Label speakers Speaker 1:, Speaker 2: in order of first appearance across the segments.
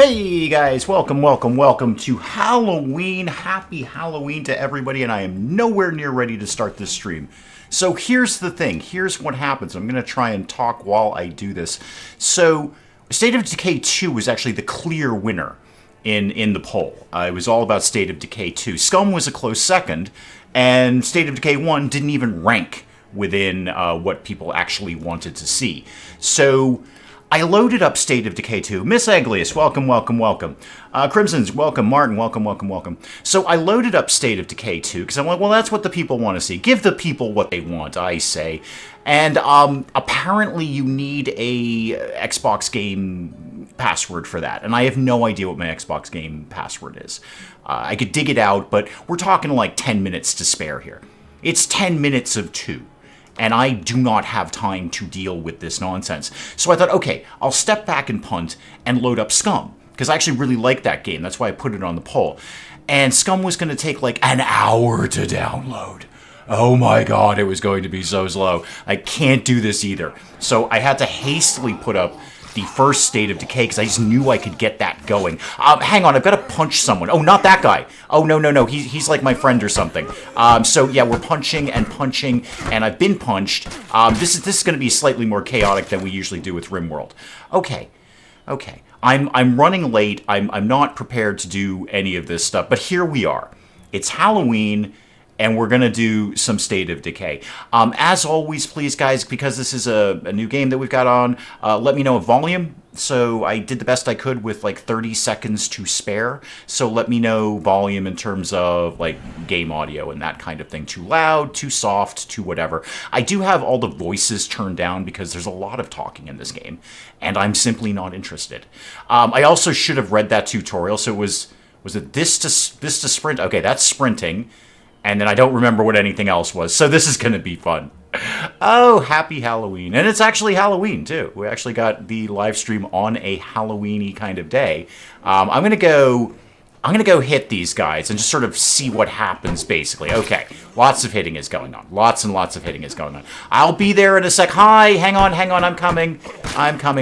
Speaker 1: Hey guys, welcome to Halloween. Happy Halloween to everybody, and I am nowhere near ready to start this stream. So here's the thing, here's what happens. I'm going to try and talk while I do this. So State of Decay 2 was actually the clear winner in the poll. It was all about State of Decay 2. Scum was a close second, and State of Decay 1 didn't even rank within what people actually wanted to see. So I loaded up State of Decay 2. Miss Aglius, welcome. Crimson's, welcome. Martin, welcome. So I loaded up State of Decay 2 because I'm like, well, that's what the people want to see. Give the people what they want, I say. And apparently you need a Xbox game password for that. And I have no idea what my Xbox game password is. I could dig it out, but we're talking like 10 minutes to spare here. It's 10 minutes of 2. And I do not have time to deal with this nonsense. So I thought, okay, I'll step back and punt and load up Scum, because I actually really like that game. That's why I put it on the poll. And Scum was going to take like an hour to download. Oh my god, it was going to be so slow. I can't do this either. So I had to hastily put up the first State of Decay, because I just knew I could get that going. Hang on, I've got to punch someone. Oh, not that guy. Oh, no. He's like my friend or something. So yeah, we're punching, and I've been punched. This is going to be slightly more chaotic than we usually do with RimWorld. Okay. I'm running late. I'm not prepared to do any of this stuff, but here we are. It's Halloween, and we're going to do some State of Decay. As always, please, guys, because this is a new game that we've got on, let me know a volume. So I did the best I could with like 30 seconds to spare. So let me know volume in terms of like game audio and that kind of thing. Too loud, too soft, too whatever. I do have all the voices turned down because there's a lot of talking in this game, and I'm simply not interested. I also should have read that tutorial. So was it this to sprint? Okay, that's sprinting. And then I don't remember what anything else was. So this is going to be fun. Oh, happy Halloween. And it's actually Halloween, too. We actually got the live stream on a Halloween-y kind of day. I'm going to go hit these guys and just sort of see what happens, basically. Okay, lots of hitting is going on. Lots and lots of hitting is going on. I'll be there in a sec. Hi, hang on, I'm coming.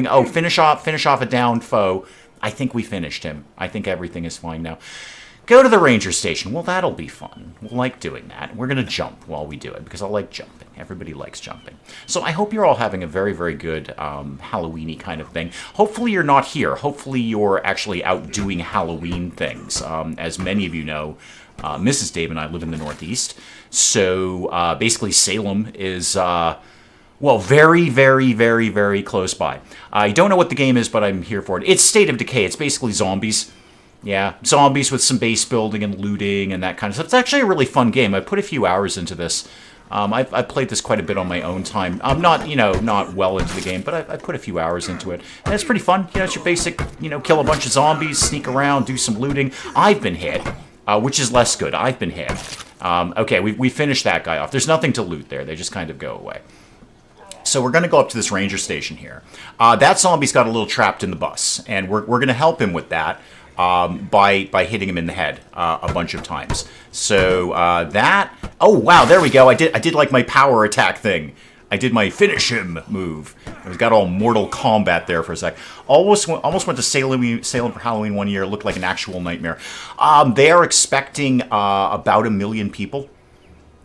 Speaker 1: Oh, finish off a downed foe. I think we finished him. I think everything is fine now. Go to the ranger station. Well, that'll be fun. We'll like doing that. We're going to jump while we do it, because I like jumping. Everybody likes jumping. So I hope you're all having a very, very good Halloween-y kind of thing. Hopefully you're not here. Hopefully you're actually out doing Halloween things. As many of you know, Mrs. Dave and I live in the Northeast. So basically Salem is well, very, very, very, very close by. I don't know what the game is, but I'm here for it. It's State of Decay. It's basically zombies. Yeah, zombies with some base building and looting and that kind of stuff. It's actually a really fun game. I put a few hours into this. I've played this quite a bit on my own time. I'm not, not well into the game, but I put a few hours into it. And it's pretty fun. It's your basic, kill a bunch of zombies, sneak around, do some looting. I've been hit, which is less good. I've been hit. Okay, we finished that guy off. There's nothing to loot there. They just kind of go away. So we're going to go up to this ranger station here. That zombie's got a little trapped in the bus, and we're going to help him with that. By hitting him in the head a bunch of times. So that... Oh, wow, there we go. I did like my power attack thing. I did my finish him move. I got all Mortal Kombat there for a sec. Almost went to Salem for Halloween one year. It looked like an actual nightmare. They are expecting about 1 million people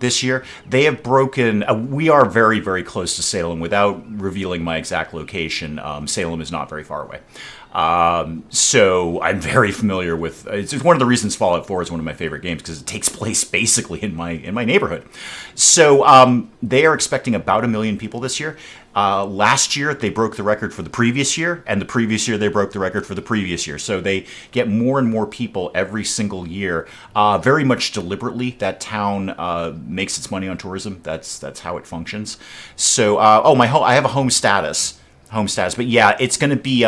Speaker 1: this year. They have broken... we are very, very close to Salem. Without revealing my exact location, Salem is not very far away. So I'm very familiar with... It's one of the reasons Fallout 4 is one of my favorite games, because it takes place basically in my neighborhood. So they are expecting about 1 million people this year. Last year, they broke the record for the previous year, and the previous year, they broke the record for the previous year. So they get more and more people every single year, very much deliberately. That town makes its money on tourism. That's how it functions. So, I have a home status. But yeah, it's going to be...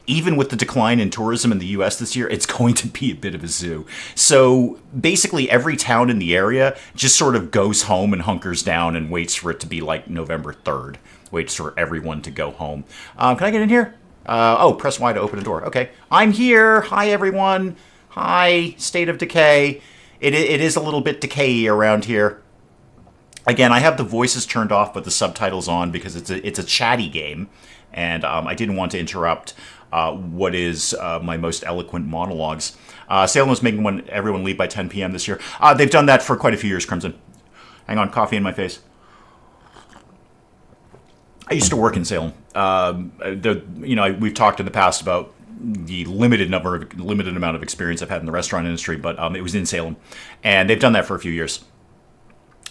Speaker 1: even with the decline in tourism in the U.S. this year, it's going to be a bit of a zoo. So basically every town in the area just sort of goes home and hunkers down and waits for it to be like November 3rd. Waits for everyone to go home. Can I get in here? Press Y to open a door. Okay. I'm here. Hi, everyone. Hi, State of Decay. It is a little bit decay-y around here. Again, I have the voices turned off, but the subtitles on because it's a chatty game. And I didn't want to interrupt what is my most eloquent monologues. Salem was making everyone leave by 10 p.m. this year. They've done that for quite a few years, Crimson. Hang on, coffee in my face. I used to work in Salem. We've talked in the past about the limited amount of experience I've had in the restaurant industry, but it was in Salem, and they've done that for a few years.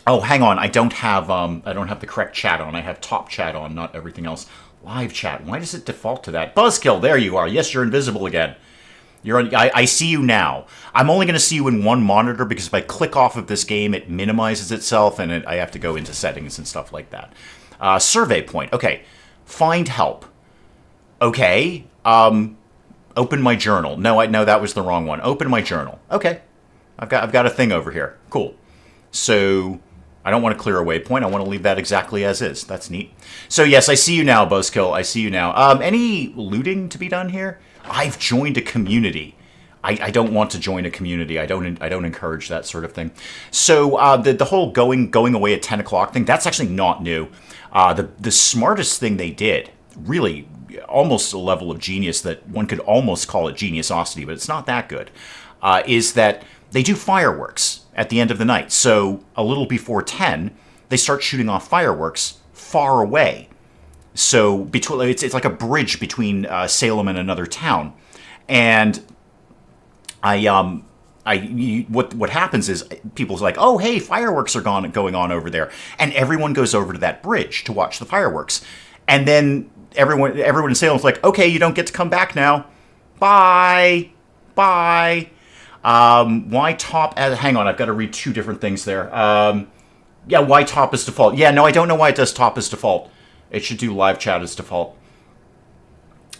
Speaker 1: Oh, hang on, I don't have the correct chat on. I have top chat on, not everything else. Live chat. Why does it default to that? Buzzkill, there you are. Yes, you're invisible again. You're on. I see you now. I'm only going to see you in one monitor because if I click off of this game, it minimizes itself, and I have to go into settings and stuff like that. Survey point. Okay. Find help. Okay. Open my journal. No, that was the wrong one. Open my journal. Okay. I've got a thing over here. Cool. So I don't want to clear a waypoint. I want to leave that exactly as is. That's neat. So yes, I see you now, Buzzkill. I see you now. Any looting to be done here? I've joined a community. I don't want to join a community. I don't encourage that sort of thing. So the whole going away at 10 o'clock thing, that's actually not new. The smartest thing they did, really almost a level of genius that one could almost call it geniusosity, but it's not that good, is that they do fireworks at the end of the night. So a little before 10, they start shooting off fireworks far away. So it's like a bridge between Salem and another town. And what happens is people's like, oh, hey, fireworks are going on over there. And everyone goes over to that bridge to watch the fireworks. And then everyone in Salem's like, okay, you don't get to come back now. Bye. Bye. Why top? Hang on, I've got to read two different things there. Yeah, why top is default? Yeah, no, I don't know why it does top as default. It should do live chat as default.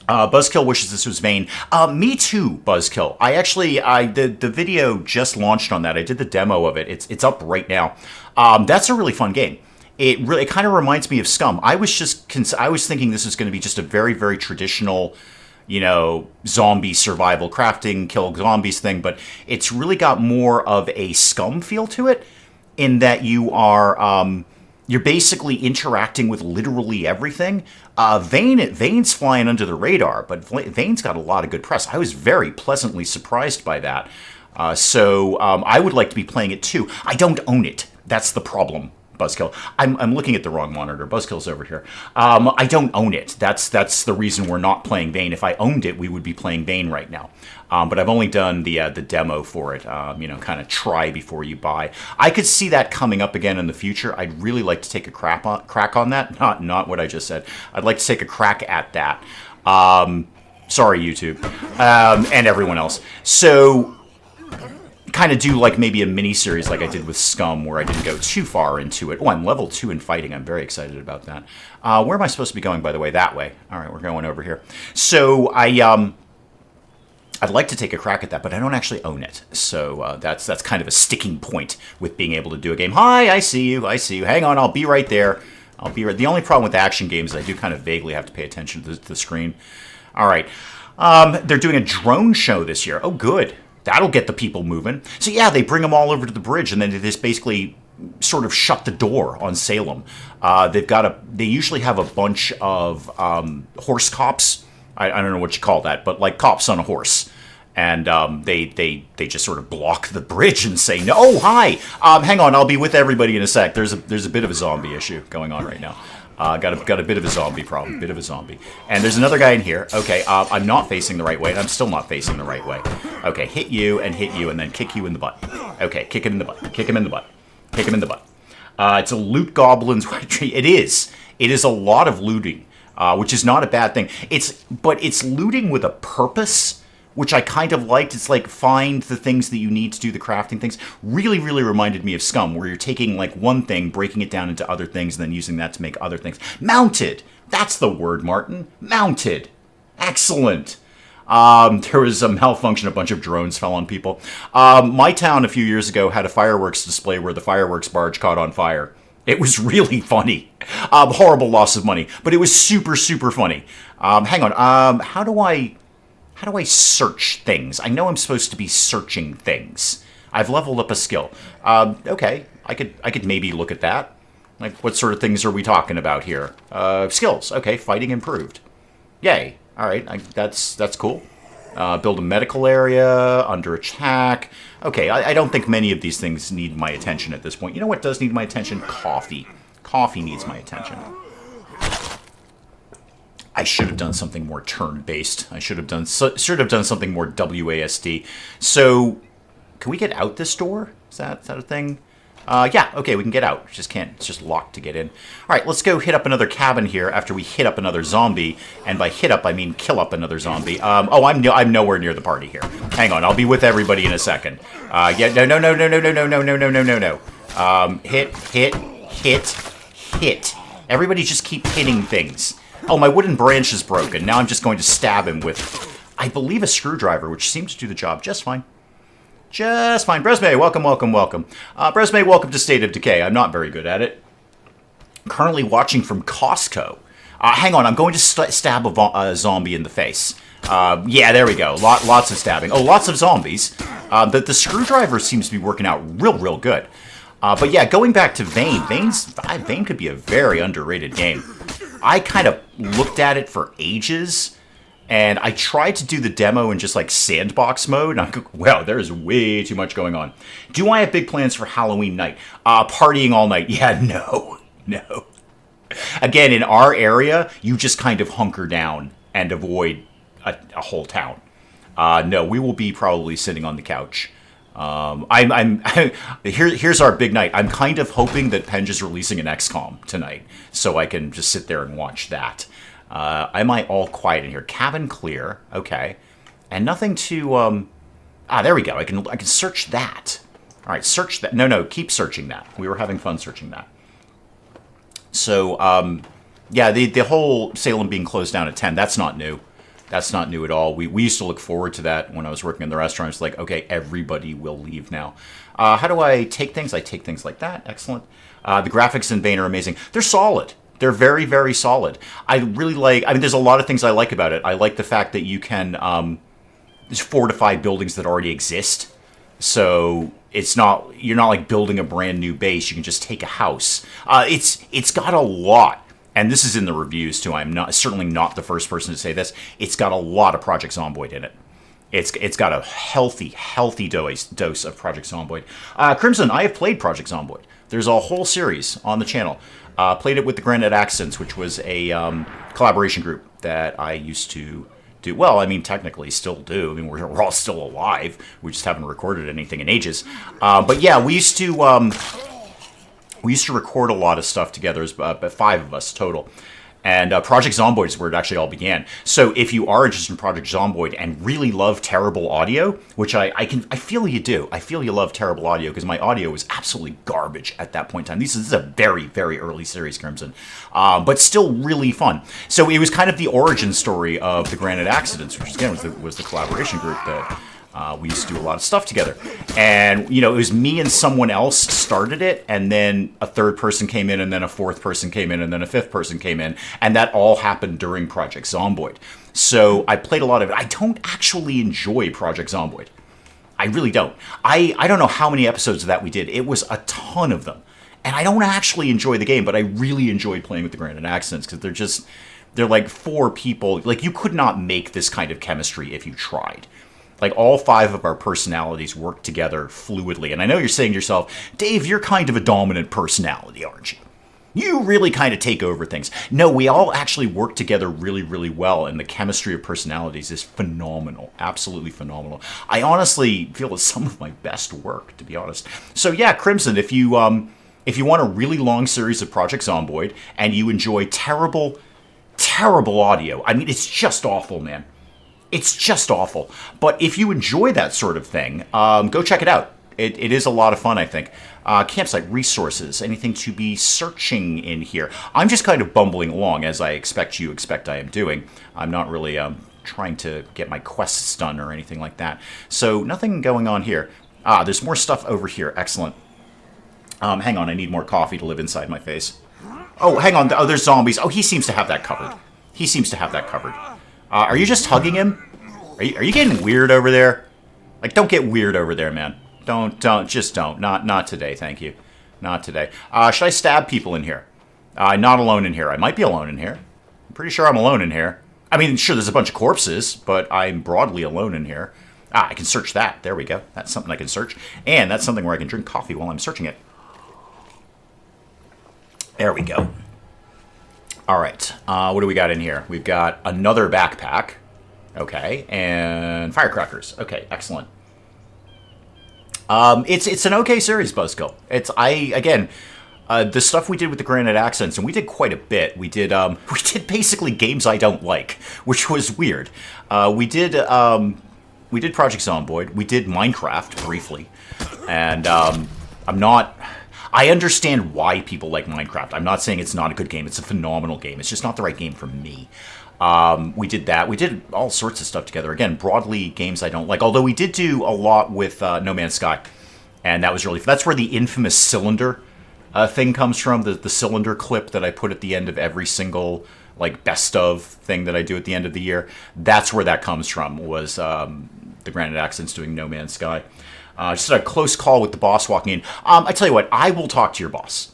Speaker 1: Buzzkill wishes this was Vane. Me too, Buzzkill. The video just launched on that. I did the demo of it. It's up right now. That's a really fun game. It kind of reminds me of Scum. I was thinking this is going to be just a very, very traditional, zombie survival crafting, kill zombies thing, but it's really got more of a Scum feel to it, in that you're basically interacting with literally everything. Vane's flying under the radar, but Vane's got a lot of good press. I was very pleasantly surprised by that. So I would like to be playing it too. I don't own it. That's the problem, Buzzkill. I'm looking at the wrong monitor. Buzzkill's over here. I don't own it. That's the reason we're not playing Vane. If I owned it, we would be playing Vane right now. But I've only done the demo for it, kind of try before you buy. I could see that coming up again in the future. I'd really like to take a crack on that. Not what I just said. I'd like to take a crack at that. Sorry, YouTube, and everyone else. So kind of do like maybe a mini-series like I did with Scum, where I didn't go too far into it. Oh, I'm level 2 in fighting. I'm very excited about that. Where am I supposed to be going, by the way? That way. All right, we're going over here. So I'd like to take a crack at that, but I don't actually own it. So that's kind of a sticking point with being able to do a game. Hi, I see you. Hang on, I'll be right there. The only problem with action games is I do kind of vaguely have to pay attention to the screen. All right. They're doing a drone show this year. Oh, good. That'll get the people moving. So yeah, they bring them all over to the bridge, and then they just basically sort of shut the door on Salem. They usually have a bunch of horse cops. I don't know what you call that, but like cops on a horse. And they just sort of block the bridge and say, no, oh, hi, hang on, I'll be with everybody in a sec. There's a bit of a zombie issue going on right now. Got a bit of a zombie problem, And there's another guy in here. Okay, I'm not facing the right way, and I'm still not facing the right way. Okay, hit you, and then kick you in the butt. Okay, kick him in the butt. It's a loot goblin's retreat. It is a lot of looting, which is not a bad thing. But it's looting with a purpose, which I kind of liked. It's like find the things that you need to do the crafting things. Really, really reminded me of Scum, where you're taking like one thing, breaking it down into other things, and then using that to make other things. Mounted! That's the word, Martin. Mounted. Excellent. There was a malfunction. A bunch of drones fell on people. My town a few years ago had a fireworks display where the fireworks barge caught on fire. It was really funny. Horrible loss of money, but it was super, super funny. Hang on. How do I search things? I know I'm supposed to be searching things. I've leveled up a skill. Okay, I could maybe look at that. Like, what sort of things are we talking about here? Skills. Okay, fighting improved. Yay. All right, that's cool. Build a medical area, under attack. Okay, I don't think many of these things need my attention at this point. You know what does need my attention? Coffee. Coffee needs my attention. I should have done something more turn-based. I should have done something more WASD. So, can we get out this door? Is that a thing? Yeah, okay, we can get out. Just can't, it's just locked to get in. All right, let's go hit up another cabin here after we hit up another zombie. And by hit up, I mean kill up another zombie. Oh, I'm nowhere near the party here. Hang on, I'll be with everybody in a second. Yeah, no. Hit. Everybody just keep hitting things. Oh, my wooden branch is broken. Now I'm just going to stab him with, I believe, a screwdriver, which seems to do the job just fine. Just fine. Bresme, welcome. Bresme, welcome to State of Decay. I'm not very good at it. Currently watching from Costco. Hang on, I'm going to stab a zombie in the face. Yeah, there we go. Lots of stabbing. Oh, lots of zombies. The screwdriver seems to be working out real good. But yeah, going back to Vane. Vane could be a very underrated game. I kind of looked at it for ages, and I tried to do the demo in just like sandbox mode, and I'm like, wow, there's way too much going on. Do I have big plans for Halloween night? Partying all night? Yeah, no. Again, in our area, you just kind of hunker down and avoid a whole town. No, we will be probably sitting on the couch. Here's our big night. I'm kind of hoping that Penge is releasing an XCOM tonight, so I can just sit there and watch that. Am I all quiet in here? Cabin clear. Okay. And nothing to, there we go. I can search that. All right, search that. No, keep searching that. We were having fun searching that. So, yeah, the whole Salem being closed down at 10, that's not new. That's not new at all. We used to look forward to that when I was working in the restaurant. It's like, okay, everybody will leave now. How do I take things? I take things like that. Excellent. The graphics in Vane are amazing. They're solid. They're very, very solid. I really like, there's a lot of things I like about it. I like the fact that you can fortify buildings that already exist. So you're not like building a brand new base. You can just take a house. It's got a lot. And this is in the reviews too. I'm certainly not the first person to say this. It's got a lot of Project Zomboid in it. It's got a healthy dose of Project Zomboid. Crimson, I have played Project Zomboid. There's a whole series on the channel. Played it with the Granite Accents, which was a collaboration group that I used to do. Well, technically still do. We're all still alive. We just haven't recorded anything in ages. But yeah, we used to record a lot of stuff together, about 5 of us total. And Project Zomboid is where it actually all began. So if you are interested in Project Zomboid and really love terrible audio, which I feel you do. I feel you love terrible audio because my audio was absolutely garbage at that point in time. This is a very, very early series, Crimson. But still really fun. So it was kind of the origin story of the Granite Accidents, which again was the collaboration group that we used to do a lot of stuff together. And, it was me and someone else started it, and then a third person came in, and then a fourth person came in, and then a fifth person came in, and that all happened during Project Zomboid. So I played a lot of it. I don't actually enjoy Project Zomboid. I really don't. I don't know how many episodes of that we did. It was a ton of them. And I don't actually enjoy the game, but I really enjoyed playing with the Granite Accents, because they're like 4 people. Like, you could not make this kind of chemistry if you tried. Like, all 5 of our personalities work together fluidly. And I know you're saying to yourself, Dave, you're kind of a dominant personality, aren't you? You really kind of take over things. No, we all actually work together really, really well. And the chemistry of personalities is phenomenal. Absolutely phenomenal. I honestly feel it's some of my best work, to be honest. So yeah, Crimson, if you want a really long series of Project Zomboid and you enjoy terrible audio, it's just awful, man. It's just awful. But if you enjoy that sort of thing, go check it out. It is a lot of fun, I think. Campsite resources, anything to be searching in here. I'm just kind of bumbling along, as I expect I am doing. I'm not really trying to get my quests done or anything like that. So nothing going on here. There's more stuff over here. Excellent. Hang on, I need more coffee to live inside my face. Oh, hang on. Oh, there's zombies. Oh, he seems to have that covered. Are you just hugging him? Are you getting weird over there? Like, don't get weird over there, man. Just don't. Not today, thank you. Not today. Should I stab people in here? Not alone in here. I might be alone in here. I'm pretty sure I'm alone in here. I mean, sure, there's a bunch of corpses, but I'm broadly alone in here. Ah, I can search that. There we go. That's something I can search. And that's something where I can drink coffee while I'm searching it. There we go. All right. What do we got in here? We've got another backpack. Okay. And firecrackers. Okay, excellent. It's an okay series, Buzzkill. The stuff we did with the Granite Accents, and we did quite a bit. We did basically games I don't like, which was weird. We did Project Zomboid. We did Minecraft briefly, and I understand why people like Minecraft. I'm not saying it's not a good game. It's a phenomenal game. It's just not the right game for me. We did that. We did all sorts of stuff together. Again, broadly games I don't like. Although we did do a lot with No Man's Sky, and that was really. That's where the infamous cylinder thing comes from. The cylinder clip that I put at the end of every single like best of thing that I do at the end of the year. That's where that comes from. Was the Granite Accents doing No Man's Sky. Just a close call with the boss walking in. I tell you what, I will talk to your boss.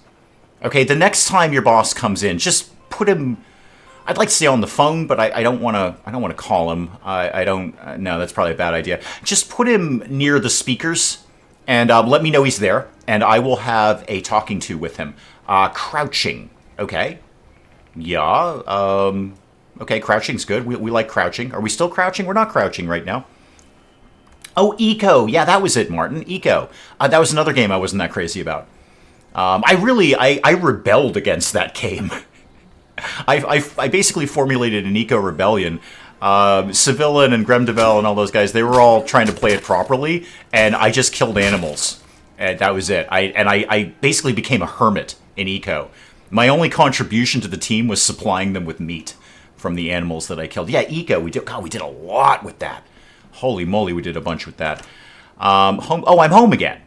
Speaker 1: Okay, the next time your boss comes in, just put him. I'd like to stay on the phone, but I don't want to. I don't want to call him. I don't. No, that's probably a bad idea. Just put him near the speakers, and let me know he's there, and I will have a talking to with him. Crouching. Okay. Yeah. Okay, crouching's good. We like crouching. Are we still crouching? We're not crouching right now. Oh, Eco. Yeah, that was it, Martin. Eco. That was another game I wasn't that crazy about. I rebelled against that game. I basically formulated an Eco rebellion. Civillan and Gremdevel and all those guys, they were all trying to play it properly, and I just killed animals. And that was it. I basically became a hermit in Eco. My only contribution to the team was supplying them with meat from the animals that I killed. Yeah, Eco. We did a lot with that. Holy moly, we did a bunch with that. Home. Oh, I'm home again.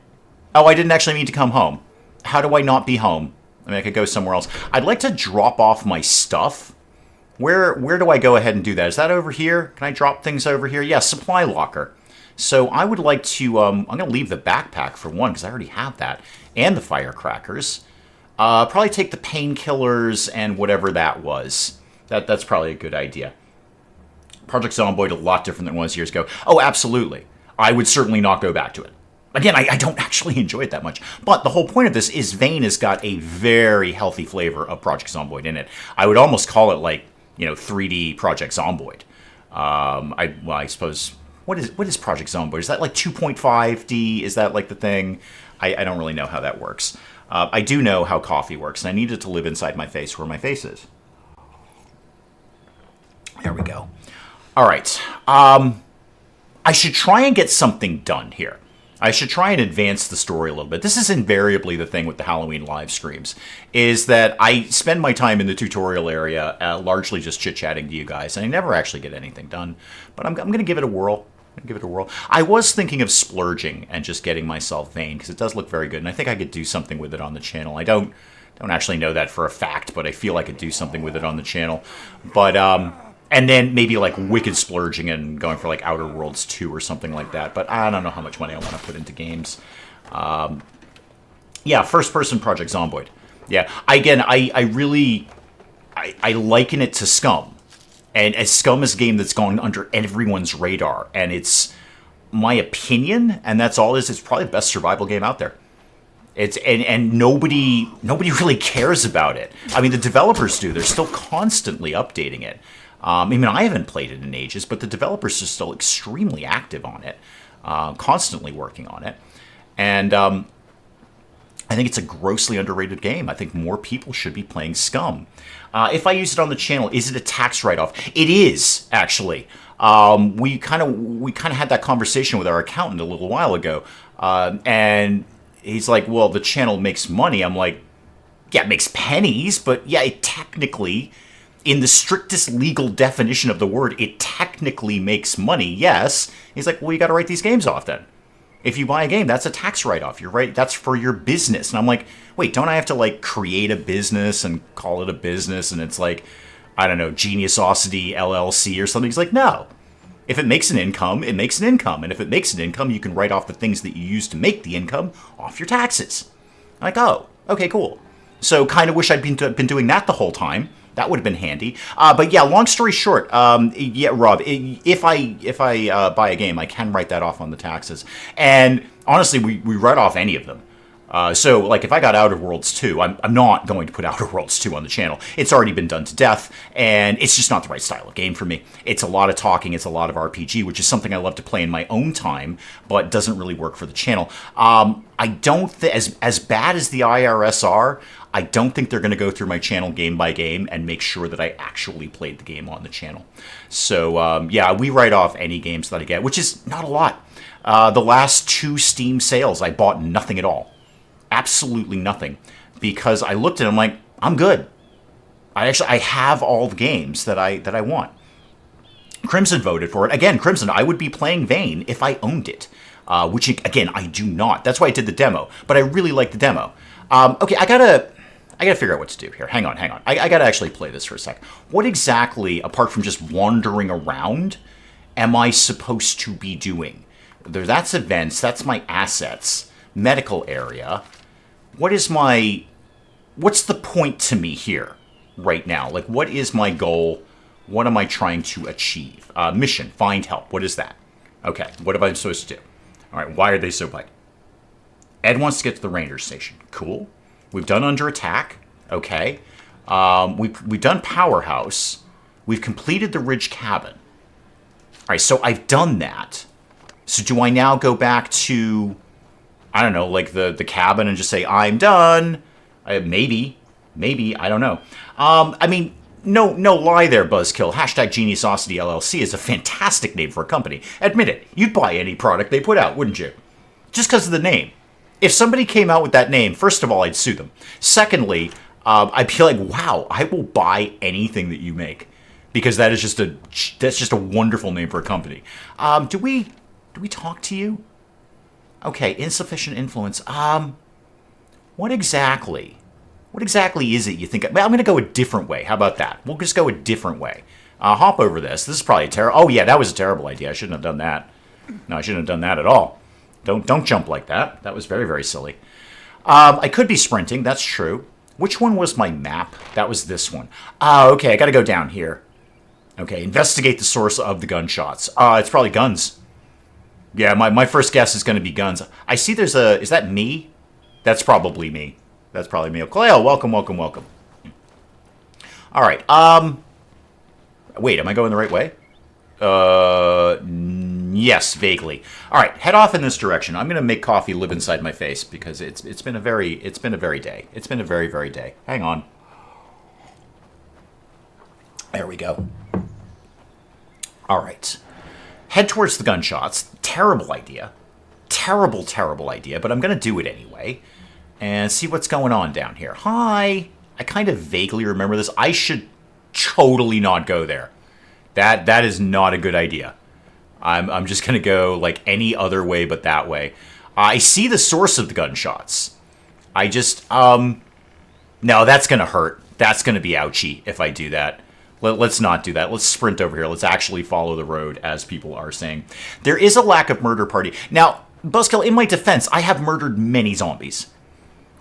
Speaker 1: Oh, I didn't actually mean to come home. How do I not be home? I mean, I could go somewhere else. I'd like to drop off my stuff. Where do I go ahead and do that? Is that over here? Can I drop things over here? Yeah, supply locker. So I would like to, I'm going to leave the backpack for one, because I already have that, and the firecrackers. Probably take the painkillers and whatever that was. That's probably a good idea. Project Zomboid a lot different than it was years ago. Oh, absolutely. I would certainly not go back to it. Again, I don't actually enjoy it that much. But the whole point of this is Vane has got a very healthy flavor of Project Zomboid in it. I would almost call it like, 3D Project Zomboid. I suppose, what is Project Zomboid? Is that like 2.5D? Is that like the thing? I don't really know how that works. I do know how coffee works, and I need it to live inside my face where my face is. There we go. All right. I should try and get something done here. I should try and advance the story a little bit. This is invariably the thing with the Halloween live streams, is that I spend my time in the tutorial area largely just chit-chatting to you guys, and I never actually get anything done. But I'm going to give it a whirl. I was thinking of splurging and just getting myself Vane, because it does look very good, and I think I could do something with it on the channel. I don't actually know that for a fact, but I feel I could do something with it on the channel. But and then maybe like wicked splurging and going for like Outer Worlds 2 or something like that. But I don't know how much money I want to put into games. Yeah, first-person Project Zomboid. Yeah, again, I liken it to Scum. And as Scum is a game that's gone under everyone's radar. And it's my opinion, and that's all it is, it's probably the best survival game out there. And nobody really cares about it. I mean, the developers do. They're still constantly updating it. I mean, I haven't played it in ages, but the developers are still extremely active on it, constantly working on it. And I think it's a grossly underrated game. I think more people should be playing Scum. If I use it on the channel, is it a tax write-off? It is, actually. We kind of had that conversation with our accountant a little while ago, and he's like, well, the channel makes money. I'm like, yeah, it makes pennies, but yeah, it technically, in the strictest legal definition of the word, it technically makes money, yes. He's like, well, you got to write these games off then. If you buy a game, that's a tax write-off. You're right, that's for your business. And I'm like, wait, don't I have to like create a business and call it a business? And it's like, I don't know, Geniusosity LLC or something. He's like, no. If it makes an income, it makes an income. And if it makes an income, you can write off the things that you use to make the income off your taxes. I'm like, oh, okay, cool. So kind of wish I'd been doing that the whole time. That would have been handy. But yeah, long story short, yeah, Rob, if I buy a game, I can write that off on the taxes. And honestly, we write off any of them. So, like, if I got Outer Worlds 2, I'm not going to put Outer Worlds 2 on the channel. It's already been done to death, and it's just not the right style of game for me. It's a lot of talking, it's a lot of RPG, which is something I love to play in my own time, but doesn't really work for the channel. I don't think, as bad as the IRS are, I don't think they're going to go through my channel game by game and make sure that I actually played the game on the channel. So, yeah, we write off any games that I get, which is not a lot. The last 2 Steam sales, I bought nothing at all. Absolutely nothing, because I looked at them like, I'm good. I have all the games that I want. Crimson voted for it. Again, Crimson, I would be playing Vane if I owned it, which, again, I do not. That's why I did the demo, but I really like the demo. Okay, I gotta figure out what to do here. Hang on. I gotta actually play this for a sec. What exactly, apart from just wandering around, am I supposed to be doing? That's events, that's my assets, medical area. What's the point to me here right now? Like, what is my goal? What am I trying to achieve? Mission, find help. What is that? Okay, what am I supposed to do? All right, why are they so big? Ed wants to get to the ranger station. Cool. We've done under attack. Okay. We've done powerhouse. We've completed the ridge cabin. All right, so I've done that. So do I now go back to, I don't know, like the cabin and just say, I'm done? Maybe, I don't know. I mean, no lie there, Buzzkill. Hashtag Geniusosity LLC is a fantastic name for a company. Admit it, you'd buy any product they put out, wouldn't you? Just because of the name. If somebody came out with that name, first of all, I'd sue them. Secondly, I'd be like, wow, I will buy anything that you make. Because that's just a wonderful name for a company. Do we talk to you? Okay, insufficient influence. What exactly is it you think? I'm going to go a different way. How about that? We'll just go a different way. Hop over this. This is probably terrible. Oh, yeah, that was a terrible idea. I shouldn't have done that. No, I shouldn't have done that at all. Don't jump like that. That was very, very silly. I could be sprinting. That's true. Which one was my map? That was this one. Okay, I got to go down here. Okay, investigate the source of the gunshots. It's probably guns. Yeah, my first guess is going to be guns. I see there's a... Is that me? That's probably me. That's probably me. Cleo, welcome. All right. Wait, am I going the right way? Yes, vaguely. All right, head off in this direction. I'm going to make coffee live inside my face because it's been a very day. It's been a very day. Hang on. There we go. All right. Head towards the gunshots. Terrible idea. Terrible idea, but I'm going to do it anyway. And see what's going on down here. Hi! I kind of vaguely remember this. I should totally not go there. That is not a good idea. I'm just going to go like any other way but that way. I see the source of the gunshots. I just, no, that's going to hurt. That's going to be ouchy if I do that. Let's not do that. Let's sprint over here. Let's actually follow the road, as people are saying. There is a lack of murder party. Now, Buzzkill, in my defense, I have murdered many zombies.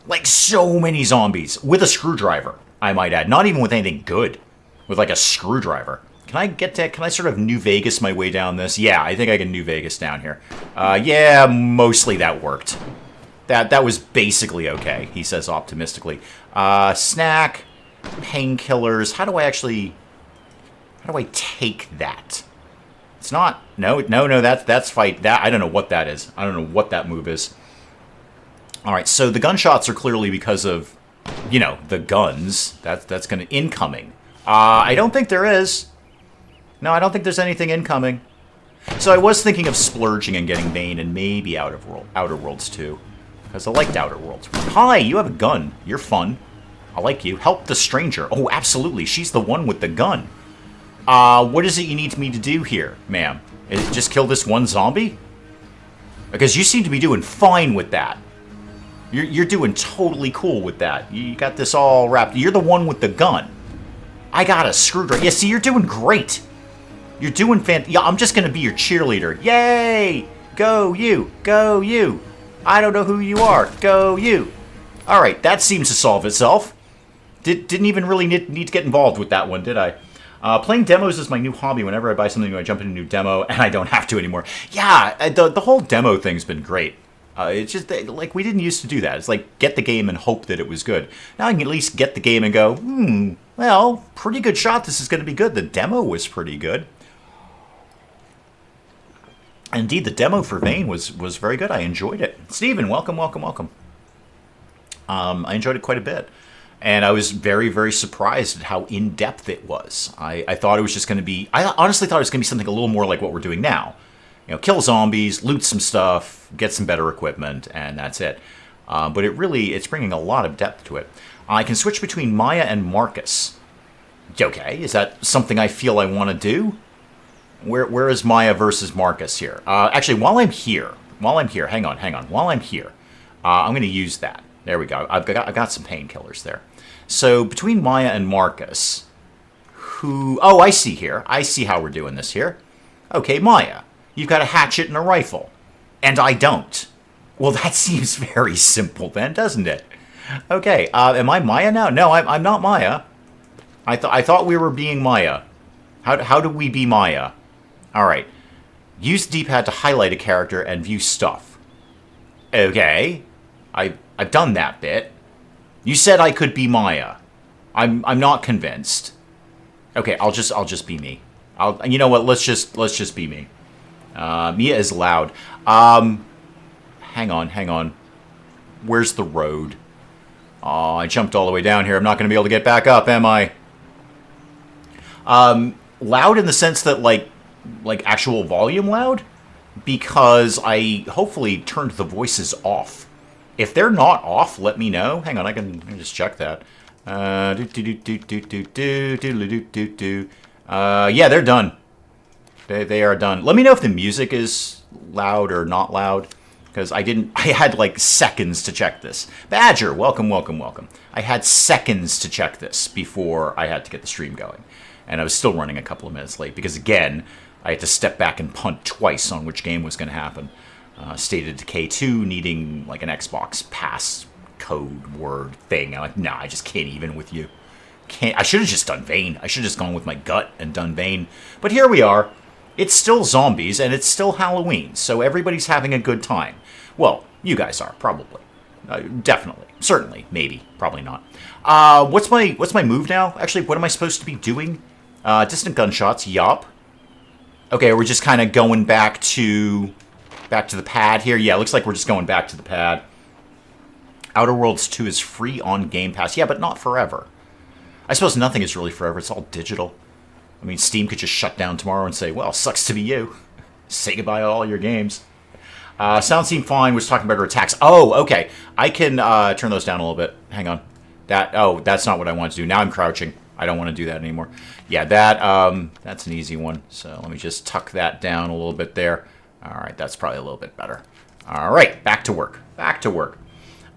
Speaker 1: Like, so many zombies. With a screwdriver, I might add. Not even with anything good. With, like, a screwdriver. Can I sort of New Vegas my way down this? Yeah, I think I can New Vegas down here. Yeah, mostly that worked. That was basically okay, he says optimistically. Snack, painkillers. How do I take that? It's not... No, that's fight. That I don't know what that is. I don't know what that move is. Alright, so the gunshots are clearly because of, you know, the guns. That's going to... Incoming. I don't think there is. No, I don't think there's anything incoming. So I was thinking of splurging and getting Vane and maybe Outer Worlds 2. Because I liked Outer Worlds. Hi, you have a gun. You're fun. I like you. Help the stranger. Oh, absolutely. She's the one with the gun. What is it you need me to do here, ma'am? Just kill this one zombie? Because you seem to be doing fine with that. You're doing totally cool with that. You got this all wrapped. You're the one with the gun. I got a screwdriver. Yeah, see, you're doing great. You're doing yeah, I'm just going to be your cheerleader. Yay! Go you! Go you! I don't know who you are. Go you! Alright, that seems to solve itself. Didn't even really need to get involved with that one, did I? Playing demos is my new hobby. Whenever I buy something new, I jump into a new demo, and I don't have to anymore. Yeah, the whole demo thing's been great. It's just that, like, we didn't used to do that. It's like, get the game and hope that it was good. Now I can at least get the game and go, well, pretty good shot. This is going to be good. The demo was pretty good. Indeed, the demo for Vane was very good. I enjoyed it. Steven, welcome. I enjoyed it quite a bit. And I was very, very surprised at how in-depth it was. I thought it was just going to be... I honestly thought it was going to be something a little more like what we're doing now. You know, kill zombies, loot some stuff, get some better equipment, and that's it. But it's bringing a lot of depth to it. I can switch between Maya and Marcus. Okay, is that something I feel I want to do? Where is Maya versus Marcus here? Actually, while I'm here, hang on. While I'm here, I'm going to use that. There we go. I've got some painkillers there. So between Maya and Marcus, who... Oh, I see here. I see how we're doing this here. Okay, Maya, you've got a hatchet and a rifle, and I don't. Well, that seems very simple then, doesn't it? Okay, am I Maya now? No, I'm not Maya. I thought we were being Maya. How do we be Maya? All right. Use the D-pad to highlight a character and view stuff. Okay. I've done that bit. You said I could be Maya. I'm not convinced. Okay, I'll just be me. You know what? Let's just be me. Mia is loud. Hang on. Where's the road? Oh, I jumped all the way down here. I'm not going to be able to get back up, am I? Loud in the sense that like actual volume loud, because I hopefully turned the voices off. If they're not off, let me know. Hang on, I can just check that. Yeah, they're done. They are done. Let me know if the music is loud or not loud, because I had like seconds to check this. Badger, welcome. I had seconds to check this before I had to get the stream going. And I was still running a couple of minutes late, because again, I had to step back and punt twice on which game was going to happen. State of Decay 2 needing like an Xbox pass code word thing. I'm like, nah, I just can't even with you. I should have just done Vane. I should have just gone with my gut and done Vane. But here we are. It's still zombies, and it's still Halloween, so everybody's having a good time. Well, you guys are, probably. Definitely. Certainly. Maybe. Probably not. What's my move now? Actually, what am I supposed to be doing? Distant gunshots. Yup. Okay, we're just kind of going back to the pad here. Yeah, looks like we're just going back to the pad. Outer Worlds 2 is free on Game Pass. Yeah, but not forever. I suppose nothing is really forever. It's all digital. I mean, Steam could just shut down tomorrow and say, well, sucks to be you. Say goodbye to all your games. Sound seemed fine. Was talking about her attacks. Oh, okay. I can turn those down a little bit. Hang on. That's not what I want to do. Now I'm crouching. I don't want to do that anymore. Yeah, that's an easy one. So let me just tuck that down a little bit there. All right, that's probably a little bit better. All right, back to work.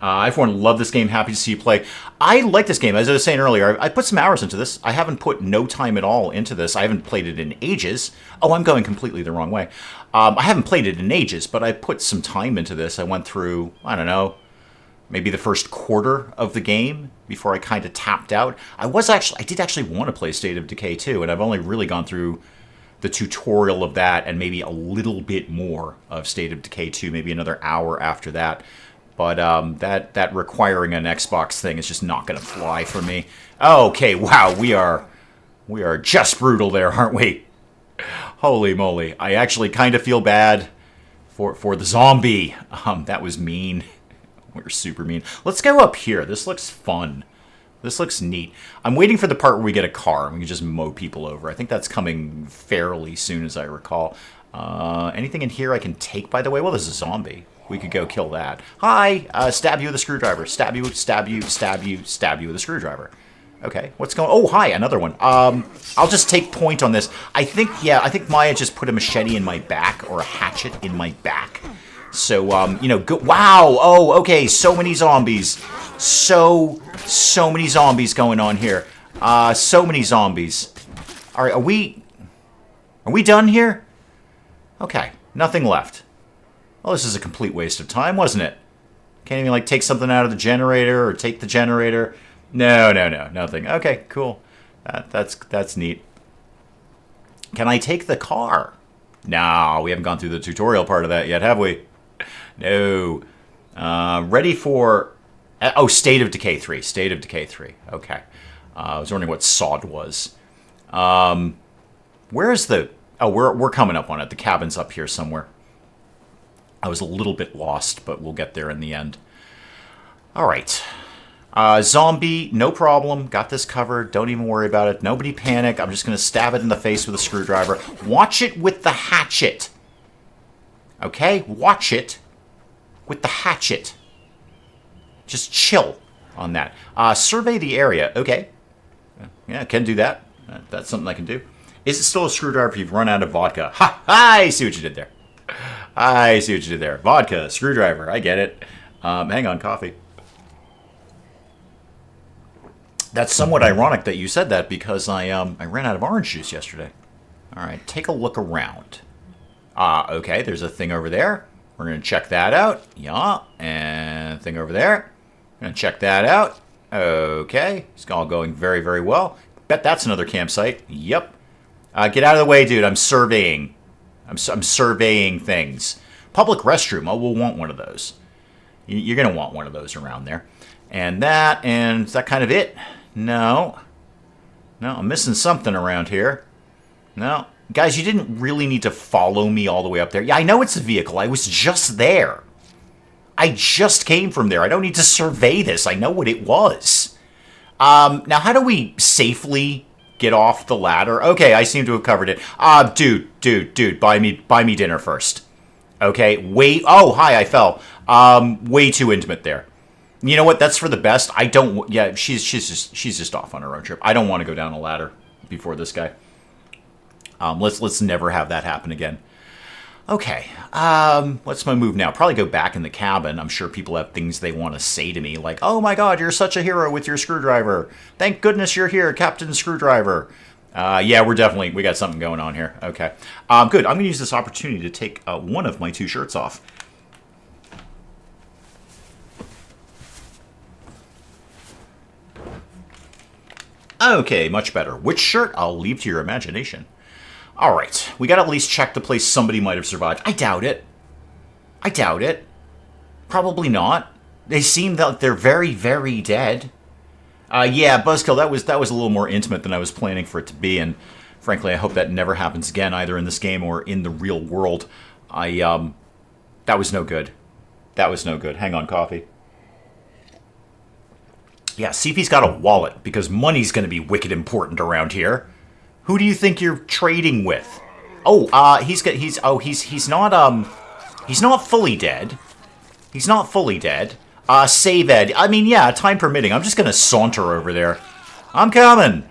Speaker 1: Everyone love this game. Happy to see you play. I like this game. As I was saying earlier, I put some hours into this. I haven't put no time at all into this. I haven't played it in ages. Oh, I'm going completely the wrong way. I haven't played it in ages, but I put some time into this. I went through, I don't know, maybe the first quarter of the game before I kind of tapped out. I did actually want to play State of Decay 2, and I've only really gone through the tutorial of that and maybe a little bit more of State of Decay 2, maybe another hour after that. But that requiring an Xbox thing is just not going to fly for me. Okay, wow, we are just brutal there, aren't we? Holy moly. I actually kind of feel bad for the zombie. That was mean. We're super mean. Let's go up here. This looks fun. This looks neat. I'm waiting for the part where we get a car. We can just mow people over. I think that's coming fairly soon, as I recall. Anything in here I can take, by the way? Well, there's a zombie. We could go kill that. Hi! Stab you with a screwdriver. Stab you, stab you, stab you, stab you with a screwdriver. Okay, what's going on? Oh, hi, another one. I'll just take point on this. I think Maya just put a machete in my back, or a hatchet in my back. So, you know, wow! Oh, okay, so many zombies. So many zombies going on here. So many zombies. Alright, are we done here? Okay, nothing left. Well, this is a complete waste of time, wasn't it? Can't even, like, take something out of the generator or take the generator. No, no, no, nothing. Okay, cool. That's neat. Can I take the car? No, we haven't gone through the tutorial part of that yet, have we? No. Ready for... Oh, State of Decay 3. State of Decay 3. Okay. I was wondering what sod was. Where's the... Oh, we're coming up on it. The cabin's up here somewhere. I was a little bit lost, but we'll get there in the end. All right. Zombie, no problem. Got this covered. Don't even worry about it. Nobody panic. I'm just going to stab it in the face with a screwdriver. Watch it with the hatchet. Okay? Watch it with the hatchet. Just chill on that. Survey the area. Okay. Yeah, I can do that. That's something I can do. Is it still a screwdriver if you've run out of vodka? Ha! I see what you did there. I see what you did there. Vodka, screwdriver. I get it. Hang on, coffee. That's somewhat ironic that you said that because I ran out of orange juice yesterday. All right, take a look around. Okay, there's a thing over there. We're going to check that out. Yeah, and thing over there. Going to check that out. Okay, it's all going very, very well. Bet that's another campsite. Yep. Get out of the way, dude. I'm surveying. I'm surveying things. Public restroom. Oh, we'll want one of those. You're going to want one of those around there. And is that kind of it? No. No, I'm missing something around here. No. Guys, you didn't really need to follow me all the way up there. Yeah, I know it's a vehicle. I was just there. I just came from there. I don't need to survey this. I know what it was. Now, how do we safely get off the ladder? Okay, I seem to have covered it. Dude, buy me dinner first. Okay, wait. Oh, hi, I fell. Way too intimate there. You know what? That's for the best. I don't. Yeah, she's just off on her own trip. I don't want to go down a ladder before this guy. Let's never have that happen again. Okay. What's my move now? Probably go back in the cabin. I'm sure people have things they want to say to me, like, "Oh my God, you're such a hero with your screwdriver. Thank goodness you're here, Captain Screwdriver." Yeah, we got something going on here. Okay. Good. I'm gonna use this opportunity to take one of my two shirts off. Okay, much better. Which shirt? I'll leave to your imagination. All right, we got to at least check the place somebody might have survived. I doubt it. I doubt it. Probably not. They seem that they're very, very dead. Yeah, Buzzkill, that was a little more intimate than I was planning for it to be, and frankly, I hope that never happens again, either in this game or in the real world. That was no good. That was no good. Hang on, coffee. Yeah, see if he's got a wallet, because money's going to be wicked important around here. Who do you think you're trading with? Oh, he's not fully dead. He's not fully dead. Save Ed. I mean, yeah, time permitting. I'm just going to saunter over there. I'm coming.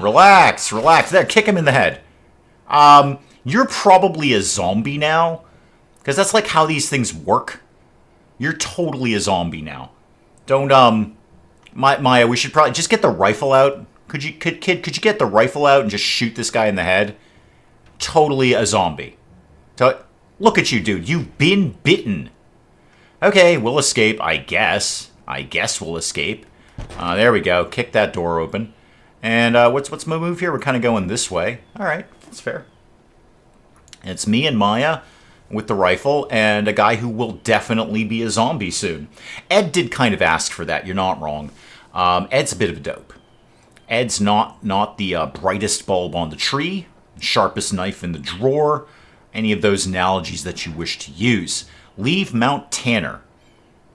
Speaker 1: Relax. There, kick him in the head. You're probably a zombie now, because that's like how these things work. You're totally a zombie now. Don't, Maya, we should probably just get the rifle out. Could you get the rifle out and just shoot this guy in the head? Totally a zombie. Look at you, dude. You've been bitten. Okay, we'll escape, I guess. I guess we'll escape. There we go. Kick that door open. And what's my move here? We're kind of going this way. All right, that's fair. It's me and Maya with the rifle and a guy who will definitely be a zombie soon. Ed did kind of ask for that. You're not wrong. Ed's a bit of a dope. Ed's not the brightest bulb on the tree, sharpest knife in the drawer, any of those analogies that you wish to use. Leave Mount Tanner.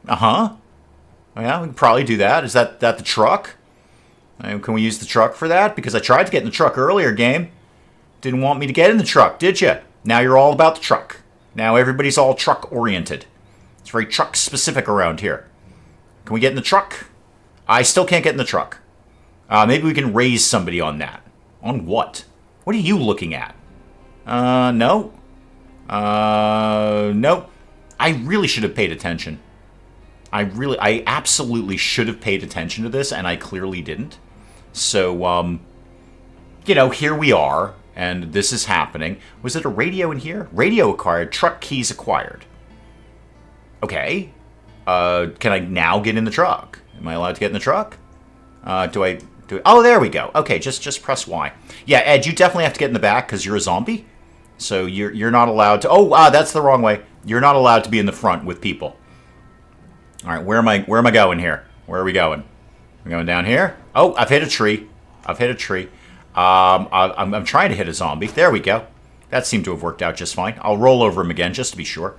Speaker 1: Uh-huh. Yeah, we can probably do that. Is that the truck? Can we use the truck for that? Because I tried to get in the truck earlier, game. Didn't want me to get in the truck, did you? Now you're all about the truck. Now everybody's all truck-oriented. It's very truck-specific around here. Can we get in the truck? I still can't get in the truck. Maybe we can raise somebody on that. On what? What are you looking at? No. Nope. I really should have paid attention. I absolutely should have paid attention to this, and I clearly didn't. So, here we are, and this is happening. Was it a radio in here? Radio acquired, truck keys acquired. Okay. Can I now get in the truck? Am I allowed to get in the truck? Oh, there we go. Okay, just press Y. Yeah, Ed, you definitely have to get in the back because you're a zombie. So you're not allowed to... Oh, that's the wrong way. You're not allowed to be in the front with people. All right, where am I going here? Where are we going? We're going down here. Oh, I've hit a tree. I'm trying to hit a zombie. There we go. That seemed to have worked out just fine. I'll roll over him again just to be sure.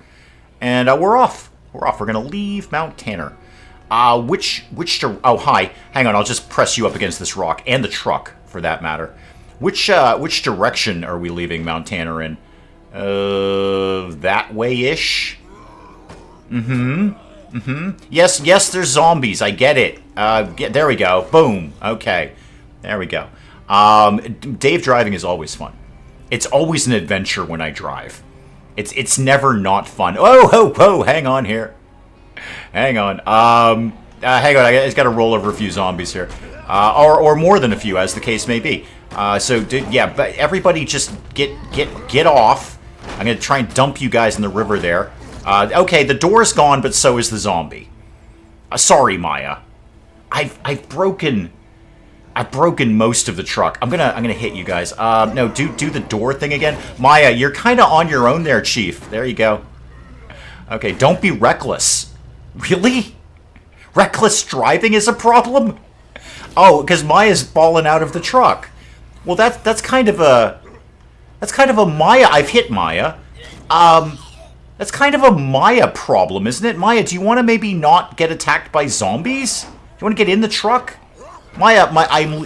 Speaker 1: And we're off. We're going to leave Mount Tanner. Oh, hi. Hang on, I'll just press you up against this rock. And the truck, for that matter. Which direction are we leaving Mount Tanner in? That way-ish? Yes, there's zombies. I get it. There we go. Boom. Okay. There we go. Dave driving is always fun. It's always an adventure when I drive. It's never not fun. Oh, hang on here. Hang on. Hang on. I just got to roll over a few zombies here, or more than a few, as the case may be. Yeah, but everybody just get off. I'm gonna try and dump you guys in the river there. Okay, the door's gone, but so is the zombie. Sorry, Maya. I've broken most of the truck. I'm gonna hit you guys. No, do the door thing again. Maya, you're kind of on your own there, Chief. There you go. Okay, don't be reckless. Really? Reckless driving is a problem? Oh, because Maya's fallen out of the truck. Well, that's kind of a Maya. I've hit Maya. That's kind of a Maya problem, isn't it? Maya, do you want to maybe not get attacked by zombies? Do you want to get in the truck? Maya,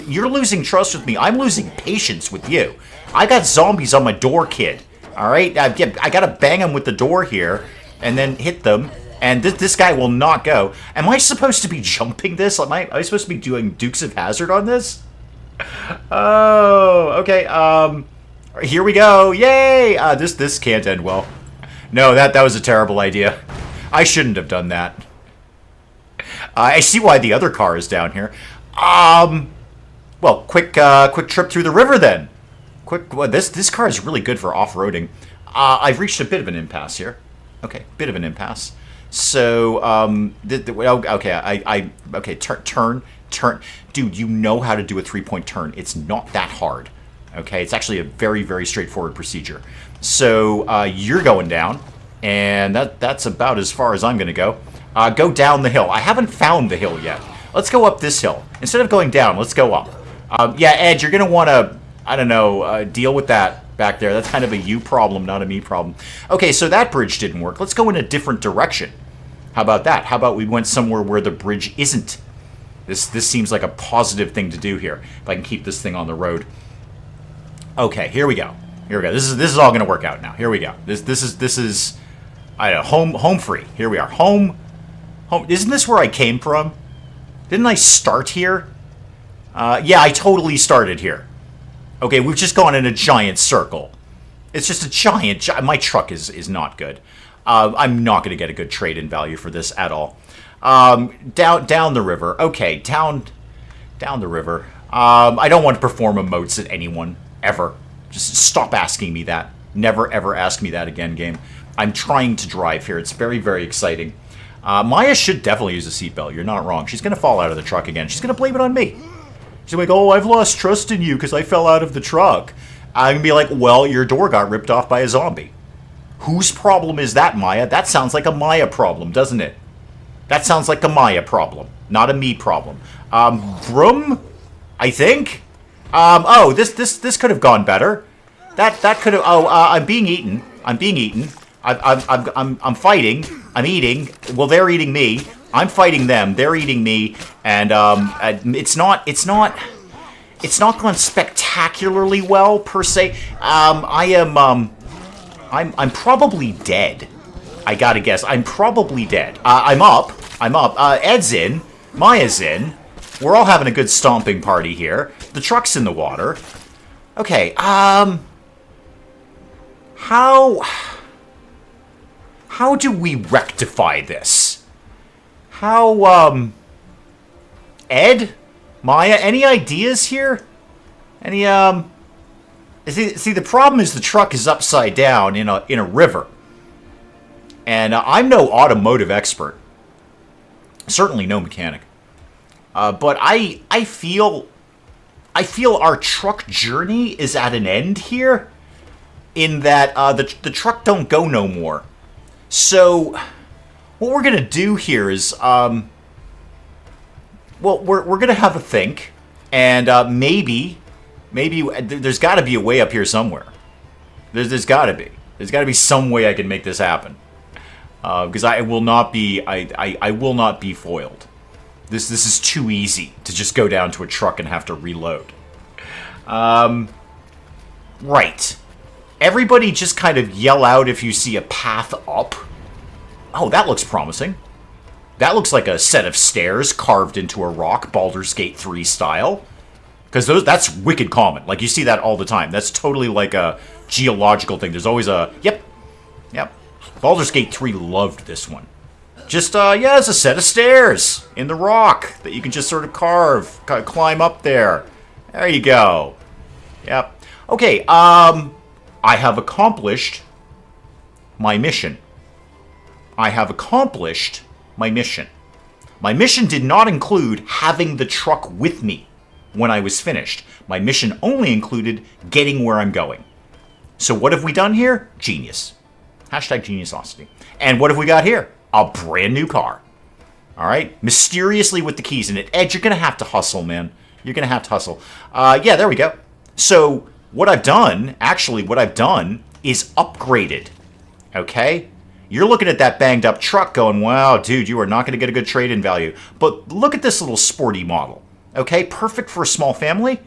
Speaker 1: you're losing trust with me. I'm losing patience with you. I got zombies on my door, kid. All right? I got to bang them with the door here and then hit them. And this guy will not go. Am I supposed to be jumping this? Am I supposed to be doing Dukes of Hazzard on this? Oh, okay. Here we go. Yay! This can't end well. No, that was a terrible idea. I shouldn't have done that. I see why the other car is down here. Well, quick trip through the river then. Well, this car is really good for off-roading. I've reached a bit of an impasse here. Okay, bit of an impasse. So, okay, turn. Dude, you know how to do a 3-point turn. It's not that hard. Okay, it's actually a very, very straightforward procedure. So, you're going down, and that's about as far as I'm going to go. Go down the hill. I haven't found the hill yet. Let's go up this hill. Instead of going down, let's go up. Yeah, Ed, you're going to want to, I don't know, deal with that back there. That's kind of a you problem, not a me problem. Okay, so that bridge didn't work. Let's go in a different direction. How about that? How about we went somewhere where the bridge isn't? This seems like a positive thing to do here. If I can keep this thing on the road. Okay, here we go. Here we go. This is all going to work out now. Here we go. This is I don't know, home free. Here we are. Home. Isn't this where I came from? Didn't I start here? Yeah, I totally started here. Okay, we've just gone in a giant circle. It's just a giant... My truck is not good. I'm not going to get a good trade-in value for this at all. Down the river. Okay, down the river. I don't want to perform emotes at anyone, ever. Just stop asking me that. Never, ever ask me that again, game. I'm trying to drive here. It's very, very exciting. Maya should definitely use a seatbelt. You're not wrong. She's going to fall out of the truck again. She's going to blame it on me. She's like, oh, I've lost trust in you because I fell out of the truck. I'm going to be like, well, your door got ripped off by a zombie. Whose problem is that, Maya? That sounds like a Maya problem, doesn't it? That sounds like a Maya problem, not a me problem. Vroom, I think. Oh, this could have gone better. That could have. Oh, I'm being eaten. I'm being eaten. I'm fighting. I'm eating. Well, they're eating me. I'm fighting them. They're eating me. And it's not gone spectacularly well per se. I'm probably dead. I gotta guess. I'm probably dead. I'm up. Ed's in. Maya's in. We're all having a good stomping party here. The truck's in the water. Okay, how do we rectify this? How, Ed? Maya, any ideas here? Any, See, the problem is the truck is upside down in a river. And I'm no automotive expert. Certainly no mechanic. But I feel our truck journey is at an end here, in that the truck don't go no more. So what we're gonna do here is, well, we're gonna have a think, and maybe there's got to be a way up here somewhere. There's got to be. There's got to be some way I can make this happen, because I will not be I will not be foiled. This is too easy to just go down to a truck and have to reload. Right. Everybody just kind of yell out if you see a path up. Oh, that looks promising. That looks like a set of stairs carved into a rock, Baldur's Gate 3 style. Because that's wicked common. Like, you see that all the time. That's totally like a geological thing. There's always a... Yep. Baldur's Gate 3 loved this one. Just, yeah, it's a set of stairs in the rock that you can just sort of climb up there. There you go. Yep. Okay, I have accomplished my mission. I have accomplished my mission. My mission did not include having the truck with me when I was finished. My mission only included getting where I'm going. So what have we done here? Genius. Hashtag geniusosity. And what have we got here? A brand new car. All right? Mysteriously with the keys in it. Ed, you're going to have to hustle, man. You're going to have to hustle. Yeah, there we go. So what I've done is upgraded. Okay? You're looking at that banged up truck going, wow, dude, you are not going to get a good trade-in value. But look at this little sporty model. Okay? Perfect for a small family.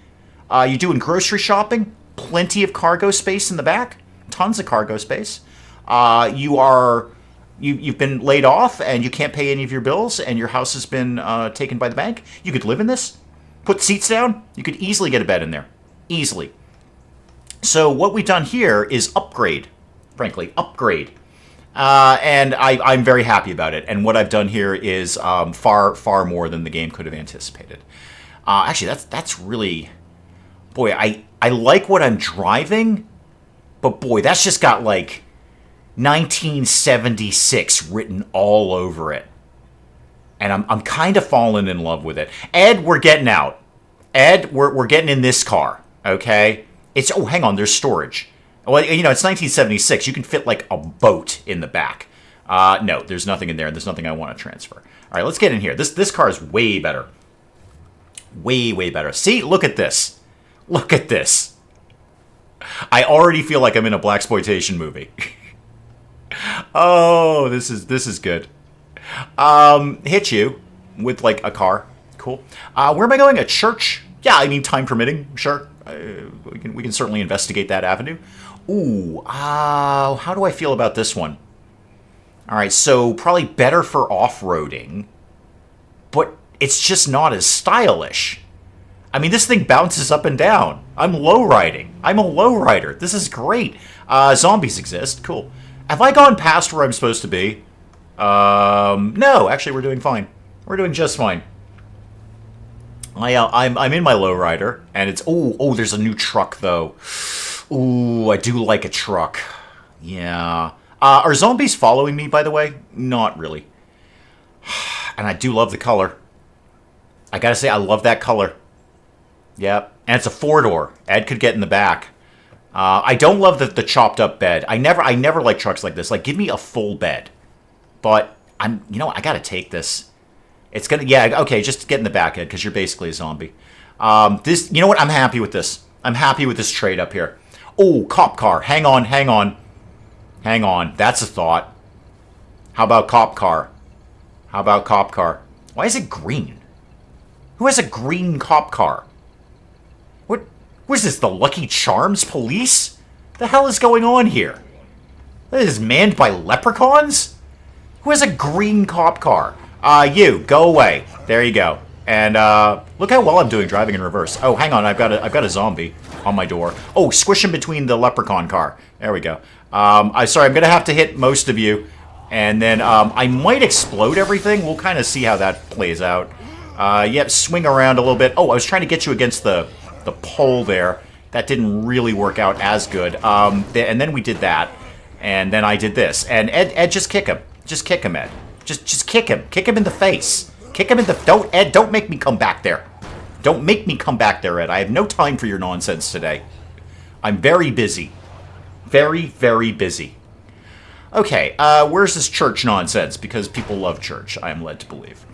Speaker 1: You're doing grocery shopping. Plenty of cargo space in the back. Tons of cargo space. You've been laid off and you can't pay any of your bills and your house has been taken by the bank. You could live in this. Put seats down. You could easily get a bed in there. Easily. So what we've done here is upgrade. Frankly, upgrade. And I'm very happy about it. And what I've done here is far more than the game could have anticipated. Actually, that's really... Boy, I like what I'm driving, but boy, that's just got like 1976 written all over it. And I'm kind of falling in love with it. Ed, we're getting out. Ed, we're getting in this car, okay? Oh, hang on, there's storage. Well, you know, it's 1976. You can fit like a boat in the back. No, there's nothing in there. There's nothing I want to transfer. All right, let's get in here. This car is way better. Way better. See, look at this. Look at this. I already feel like I'm in a blaxploitation movie. Oh, this is good. Hit you with like a car. Cool. Where am I going? A church? Yeah, I mean, time permitting. Sure. We can certainly investigate that avenue. Ooh, how do I feel about this one? All right, so probably better for off-roading, but it's just not as stylish. I mean, this thing bounces up and down. I'm low-riding. I'm a low-rider. This is great. Zombies exist. Cool. Have I gone past where I'm supposed to be? No, actually, we're doing fine. We're doing just fine. I'm in my lowrider, and it's... Oh, there's a new truck, though. Ooh, I do like a truck. Yeah. Are zombies following me, by the way? Not really. And I do love the color. I gotta say, I love that color. Yep. And it's a four-door. Ed could get in the back. I don't love the chopped up bed. I never like trucks like this. Like, give me a full bed. But I gotta take this. It's gonna, yeah, okay, just get in the back, Ed, because you're basically a zombie. You know what? I'm happy with this. I'm happy with this trade up here. Oh, cop car. Hang on. That's a thought. How about cop car? Why is it green? Who has a green cop car? What is this, the Lucky Charms police? The hell is going on here? This is manned by leprechauns? Who has a green cop car? You, go away. There you go. And look how well I'm doing driving in reverse. Oh, hang on, I've got a zombie on my door. Oh, squish him between the leprechaun car. There we go. Sorry, I'm gonna have to hit most of you, and then I might explode everything. We'll kind of see how that plays out. Yep, swing around a little bit. Oh, I was trying to get you against the pole there. That didn't really work out as good. And then we did that, and then I did this. And Ed, just kick him. Just kick him, Ed. Just kick him. Kick him in the face. Kick him in the... Ed, don't make me come back there. Don't make me come back there, Ed. I have no time for your nonsense today. I'm very busy. Very, very busy. Okay, where's this church nonsense? Because people love church, I am led to believe.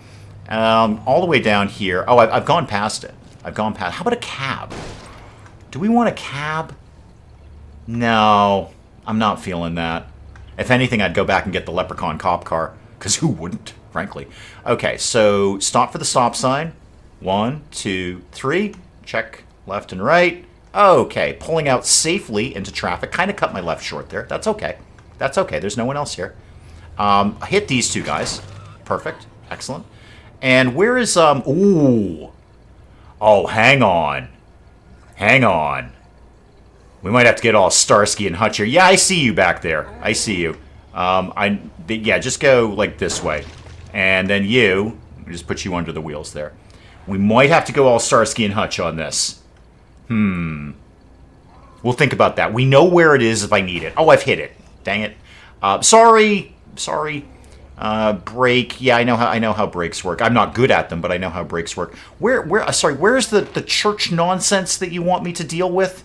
Speaker 1: All the way down here. Oh, I've gone past it. I've gone past... How about a cab? Do we want a cab? No, I'm not feeling that. If anything, I'd go back and get the leprechaun cop car. Because who wouldn't, frankly? Okay, so stop for the stop sign. 1, 2, 3. Check left and right. Okay, pulling out safely into traffic. Kind of cut my left short there. That's okay. That's okay. There's no one else here. Hit these two guys. Perfect. Excellent. And where is... Ooh. Oh, hang on. Hang on. We might have to get all Starsky and Hutch here. Yeah, I see you back there. I see you. Yeah, just go like this way. And then you... Just put you under the wheels there. We might have to go all Starsky and Hutch on this. We'll think about that. We know where it is if I need it. Oh, I've hit it. Dang it. Sorry. Sorry. Brake. Yeah, I know how brakes work. I'm not good at them, but I know how brakes work. Where's the church nonsense that you want me to deal with?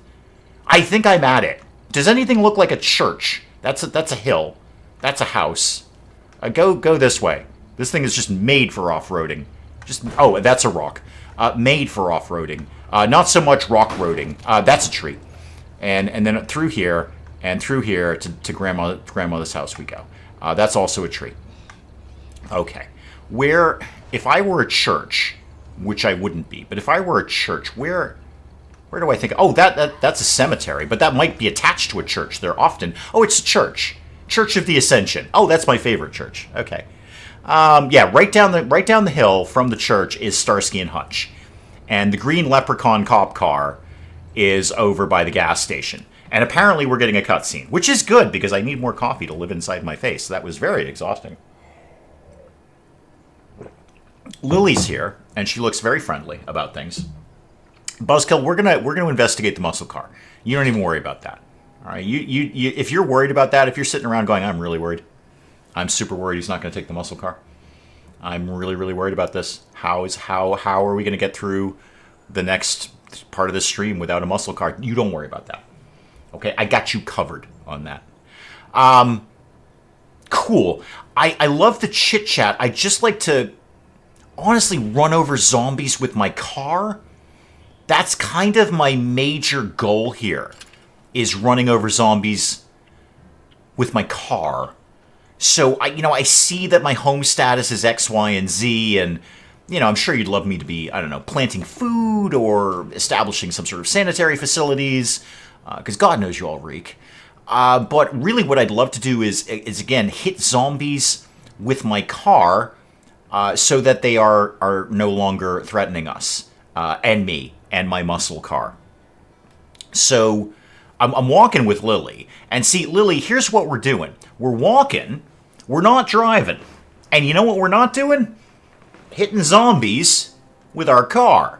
Speaker 1: I think I'm at it. Does anything look like a church? That's a hill. That's a house. Go this way. This thing is just made for off-roading. Oh, that's a rock. Made for off-roading. Not so much rock-roading. That's a tree. And then through here and through here to grandmother's house we go. That's also a tree. Okay. If I were a church, which I wouldn't be, but if I were a church, where do I think? Oh, that's a cemetery, but that might be attached to a church. They're often. Oh, it's a church. Church of the Ascension. Oh, that's my favorite church. Okay. Yeah, right down the hill from the church is Starsky and Hutch, and the green leprechaun cop car is over by the gas station. And apparently we're getting a cutscene, which is good because I need more coffee to live inside my face. That was very exhausting. Lily's here, and she looks very friendly about things. Buzzkill, we're gonna investigate the muscle car. You don't even worry about that. All right, you if you're worried about that, if you're sitting around going, I'm really worried. I'm super worried he's not going to take the muscle car. I'm really, really worried about this. How are we going to get through the next part of the stream without a muscle car? You don't worry about that. Okay, I got you covered on that. Cool. I love the chit chat. I just like to honestly run over zombies with my car. That's kind of my major goal here, is running over zombies with my car. So, I see that my home status is X, Y, and Z, and, I'm sure you'd love me to be, I don't know, planting food or establishing some sort of sanitary facilities, because God knows you all reek. But really what I'd love to do is again, hit zombies with my car so that they are no longer threatening us, and me, and my muscle car. So, I'm walking with Lily, and see, Lily, here's what we're doing. We're walking... We're not driving. And you know what we're not doing? Hitting zombies with our car.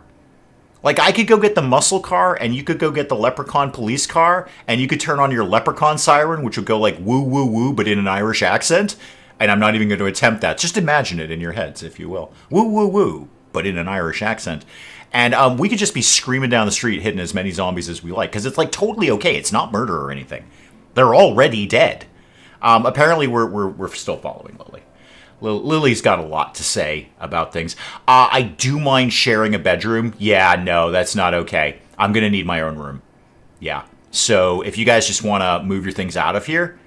Speaker 1: Like, I could go get the muscle car, and you could go get the leprechaun police car, and you could turn on your leprechaun siren, which would go like woo, woo, woo, but in an Irish accent. And I'm not even going to attempt that. Just imagine it in your heads, if you will. Woo, woo, woo, but in an Irish accent. And we could just be screaming down the street, hitting as many zombies as we like, because it's like totally okay. It's not murder or anything. They're already dead. Apparently, we're still following Lily. Lily's got a lot to say about things. I do mind sharing a bedroom. Yeah, no, that's not okay. I'm going to need my own room. Yeah. So if you guys just want to move your things out of here,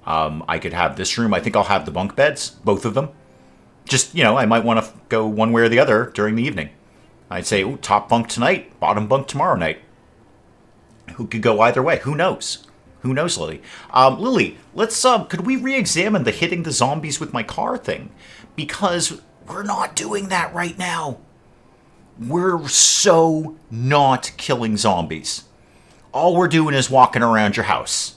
Speaker 1: I could have this room. I think I'll have the bunk beds, both of them. Just, I might want to go one way or the other during the evening. I'd say, ooh, top bunk tonight, bottom bunk tomorrow night. Who could go either way? Who knows? Who knows, Lily? Lily, let's, could we re-examine the hitting the zombies with my car thing? Because we're not doing that right now. We're so not killing zombies. All we're doing is walking around your house.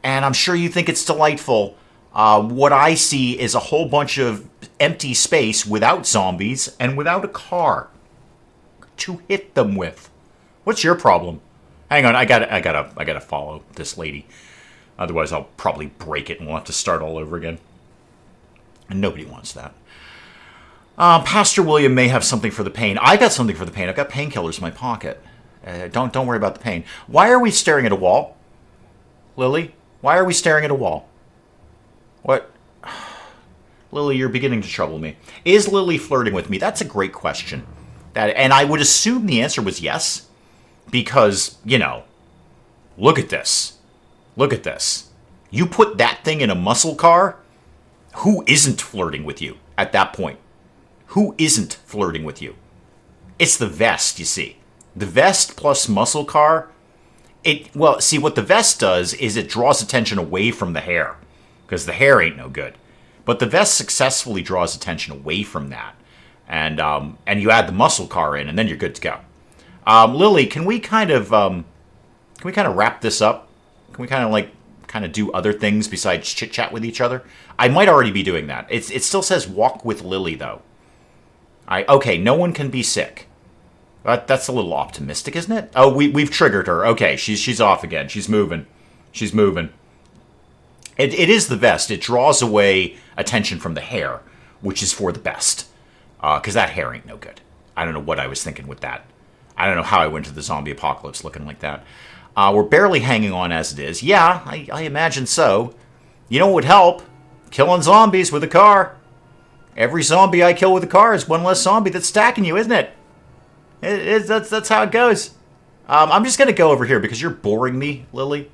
Speaker 1: And I'm sure you think it's delightful. What I see is a whole bunch of empty space without zombies and without a car to hit them with. What's your problem? Hang on, I gotta follow this lady. Otherwise, I'll probably break it and we'll have to start all over again. And nobody wants that. Pastor William may have something for the pain. I got something for the pain. I've got painkillers in my pocket. Don't worry about the pain. Why are we staring at a wall? Lily? Why are we staring at a wall? What? Lily, you're beginning to trouble me. Is Lily flirting with me? That's a great question. And I would assume the answer was yes. Because, you know, look at this. Look at this. You put that thing in a muscle car? Who isn't flirting with you at that point? Who isn't flirting with you? It's the vest, you see. The vest plus muscle car. Well, see, what the vest does is it draws attention away from the hair. Because the hair ain't no good. But the vest successfully draws attention away from that. And you add the muscle car in, and then you're good to go. Lily, can we kind of wrap this up? Can we kind of do other things besides chit-chat with each other? I might already be doing that. It still says walk with Lily, though. Okay, no one can be sick. That's a little optimistic, isn't it? Oh, we've triggered her. Okay, she's off again. She's moving. She's moving. It is the vest. It draws away attention from the hair, which is for the best. Because that hair ain't no good. I don't know what I was thinking with that. I don't know how I went to the zombie apocalypse looking like that. We're barely hanging on as it is. Yeah, I imagine so. You know what would help? Killing zombies with a car. Every zombie I kill with a car is one less zombie that's stacking you, isn't it? That's how it goes. I'm just going to go over here because you're boring me, Lily.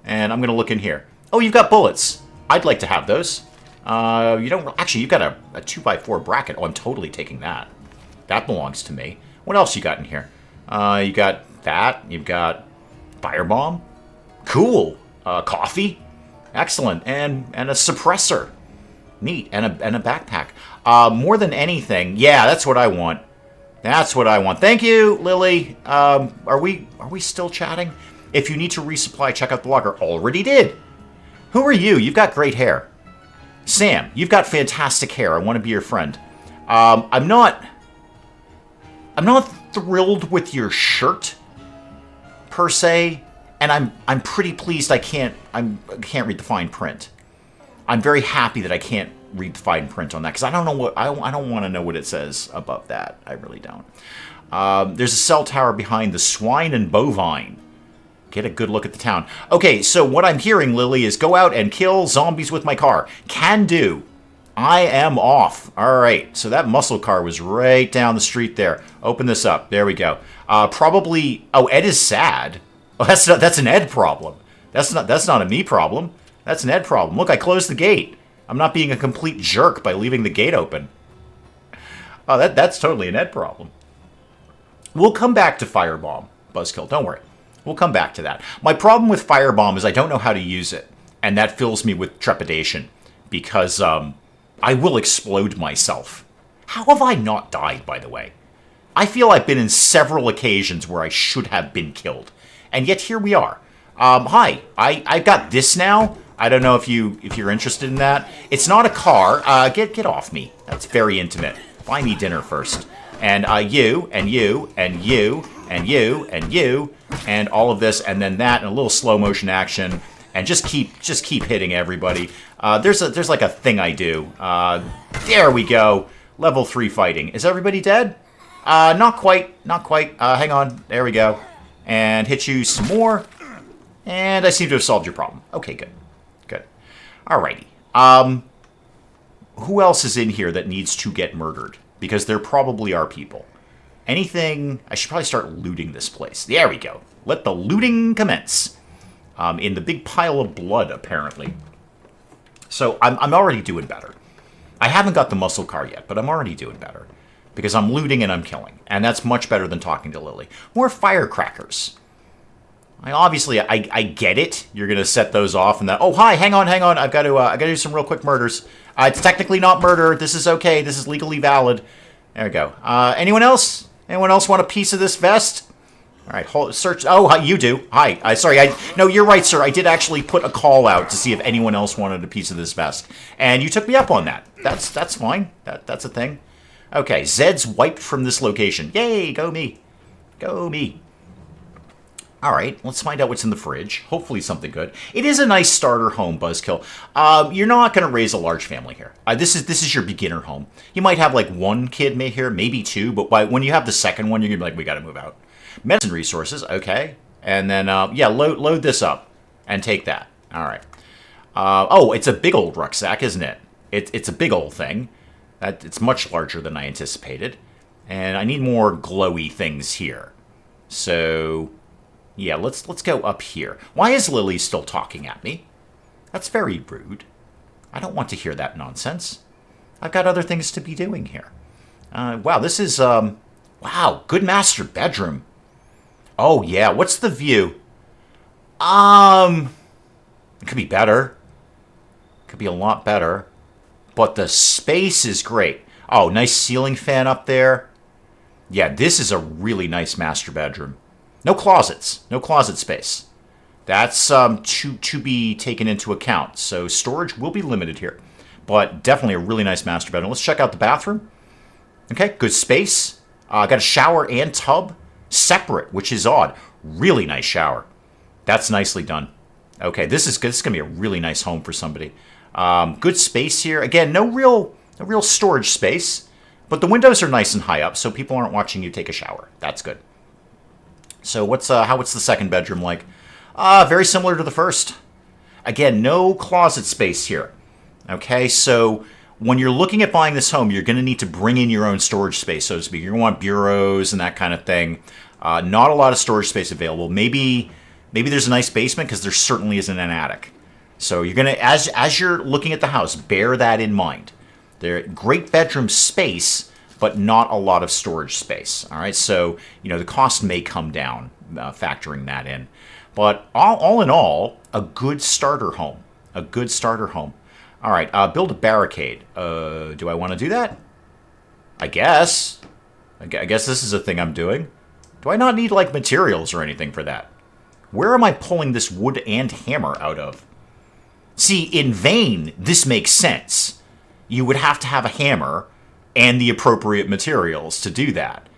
Speaker 1: And I'm going to look in here. Oh, you've got bullets. I'd like to have those. You don't... Actually, you've got a 2x4 bracket. Oh, I'm totally taking that. That belongs to me. What else you got in here? You got that. You've got firebomb. Cool. Coffee. Excellent. And a suppressor. Neat. And a backpack. More than anything, yeah, that's what I want. That's what I want. Thank you, Lily. Are we still chatting? If you need to resupply, check out the logger. Already did. Who are you? You've got great hair. Sam, you've got fantastic hair. I want to be your friend. I'm not thrilled with your shirt per se, and I'm pretty pleased I can't read the fine print. I'm very happy that I can't read the fine print on that because I don't want to know what it says above that. I really don't. There's a cell tower behind the swine and bovine. Get a good look at the town. Okay, so what I'm hearing, Lily, is go out and kill zombies with my car. Can do. I am off. All right, so that muscle car was right down the street there. Open this up. There we go. Probably... Oh, Ed is sad. Oh, that's an Ed problem. That's not a me problem. That's an Ed problem. Look, I closed the gate. I'm not being a complete jerk by leaving the gate open. Oh, that's totally an Ed problem. We'll come back to Firebomb, Buzzkill. Don't worry. We'll come back to that. My problem with Firebomb is I don't know how to use it. And that fills me with trepidation. Because I will explode myself. How have I not died, by the way? I feel I've been in several occasions where I should have been killed. And yet here we are. Hi, I've got this now. I don't know if you're interested in that. It's not a car. Get off me. That's very intimate. Buy me dinner first. And you, and you, and you, and you, and you, and all of this, and then that, and a little slow motion action, and just keep hitting everybody. There's like a thing I do. There we go. Level 3 fighting. Is everybody dead? Not quite. Hang on. There we go. And hit you some more. And I seem to have solved your problem. Okay, good. Good. Alrighty. Who else is in here that needs to get murdered? Because there probably are people. Anything... I should probably start looting this place. There we go. Let the looting commence. In the big pile of blood, apparently. So I'm already doing better. I haven't got the muscle car yet, but I'm already doing better. Because I'm looting and I'm killing. And that's much better than talking to Lily. More firecrackers. I get it. You're going to set those off and that... Oh, hi, hang on. I've got to do some real quick murders. It's technically not murder. This is okay. This is legally valid. There we go. Anyone else? Anyone else want a piece of this vest? All right, search. Oh, hi, you do. Hi. Sorry. No, you're right, sir. I did actually put a call out to see if anyone else wanted a piece of this vest. And you took me up on that. That's fine. That's a thing. Okay, Zed's wiped from this location. Yay, go me. Go me. All right, let's find out what's in the fridge. Hopefully something good. It is a nice starter home, Buzzkill. You're not going to raise a large family here. This is your beginner home. You might have like one kid here, maybe two, but when you have the second one, you're going to be like, we got to move out. Medicine resources, okay. And then, yeah, load this up and take that. All right. Oh, it's a big old rucksack, isn't it? It's a big old thing. It's much larger than I anticipated. And I need more glowy things here. So... yeah, let's go up here. Why is Lily still talking at me? That's very rude. I don't want to hear that nonsense. I've got other things to be doing here. Wow, this is, wow, good master bedroom. Oh, yeah, what's the view? It could be better. Could be a lot better. But the space is great. Oh, nice ceiling fan up there. Yeah, this is a really nice master bedroom. No closets. No closet space. That's to be taken into account. So storage will be limited here. But definitely a really nice master bedroom. Let's check out the bathroom. Okay, good space. Got a shower and tub. Separate, which is odd. Really nice shower. That's nicely done. Okay, this is good. This is going to be a really nice home for somebody. Good space here. Again, no real storage space. But the windows are nice and high up, so people aren't watching you take a shower. That's good. So what's the second bedroom like? Very similar to the first. Again, no closet space here. Okay, so when you're looking at buying this home, you're going to need to bring in your own storage space, so to speak. You're going to want bureaus and that kind of thing. Not a lot of storage space available. Maybe there's a nice basement, because there certainly isn't an attic. So you're going to, as you're looking at the house, bear that in mind. They're great bedroom space, but not a lot of storage space. All right, so the cost may come down, factoring that in. But all in all, a good starter home. A good starter home. All right, build a barricade. Do I want to do that? I guess. I guess this is a thing I'm doing. Do I not need like materials or anything for that? Where am I pulling this wood and hammer out of? See, in vain, this makes sense. You would have to have a hammer and the appropriate materials to do that.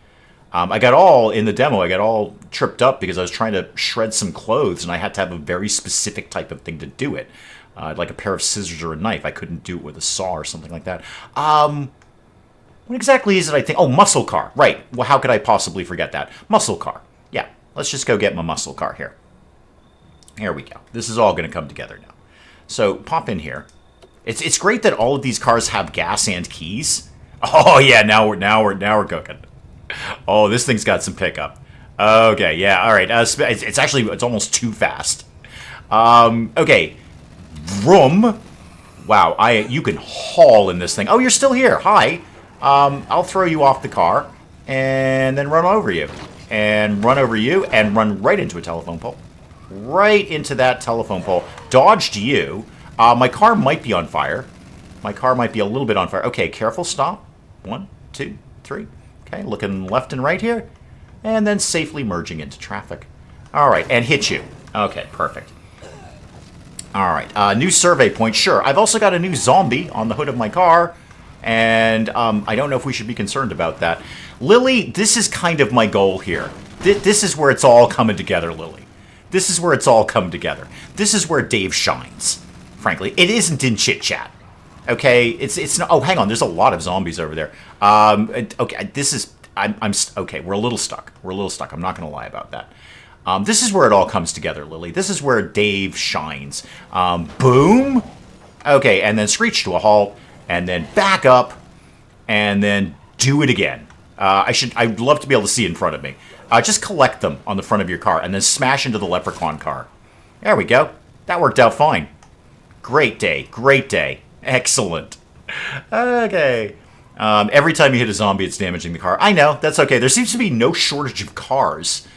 Speaker 1: I got all tripped up because I was trying to shred some clothes, and I had to have a very specific type of thing to do it. Like a pair of scissors or a knife. I couldn't do it with a saw or something like that. What exactly is it I think? Oh, muscle car. Right. Well, how could I possibly forget that? Muscle car. Yeah. Let's just go get my muscle car here. Here we go. This is all going to come together now. So, pop in here. It's great that all of these cars have gas and keys. Oh yeah, now we're cooking. Oh, this thing's got some pickup. Okay, yeah, all right. It's almost too fast. Okay, vroom. Wow, you can haul in this thing. Oh, you're still here. Hi. I'll throw you off the car and then run over you and run right into a telephone pole. Right into that telephone pole. Dodged you. My car might be on fire. My car might be a little bit on fire. Okay, careful, stop. 1, 2, 3. Okay, looking left and right here. And then safely merging into traffic. All right, and hit you. Okay, perfect. All right, new survey point. Sure, I've also got a new zombie on the hood of my car. And I don't know if we should be concerned about that. Lily, this is kind of my goal here. This is where it's all coming together, Lily. This is where it's all come together. This is where Dave shines. Frankly, it isn't in chit chat. Okay, it's not. Oh, hang on. There's a lot of zombies over there. Okay, this is. Okay. We're a little stuck. I'm not going to lie about that. This is where it all comes together, Lily. This is where Dave shines. Boom. Okay, and then screech to a halt, and then back up, and then do it again. I'd love to be able to see in front of me. Just collect them on the front of your car, and then smash into the leprechaun car. There we go. That worked out fine. Great day. Great day. Excellent. Okay. Every time you hit a zombie, it's damaging the car. I know. That's okay. There seems to be no shortage of cars.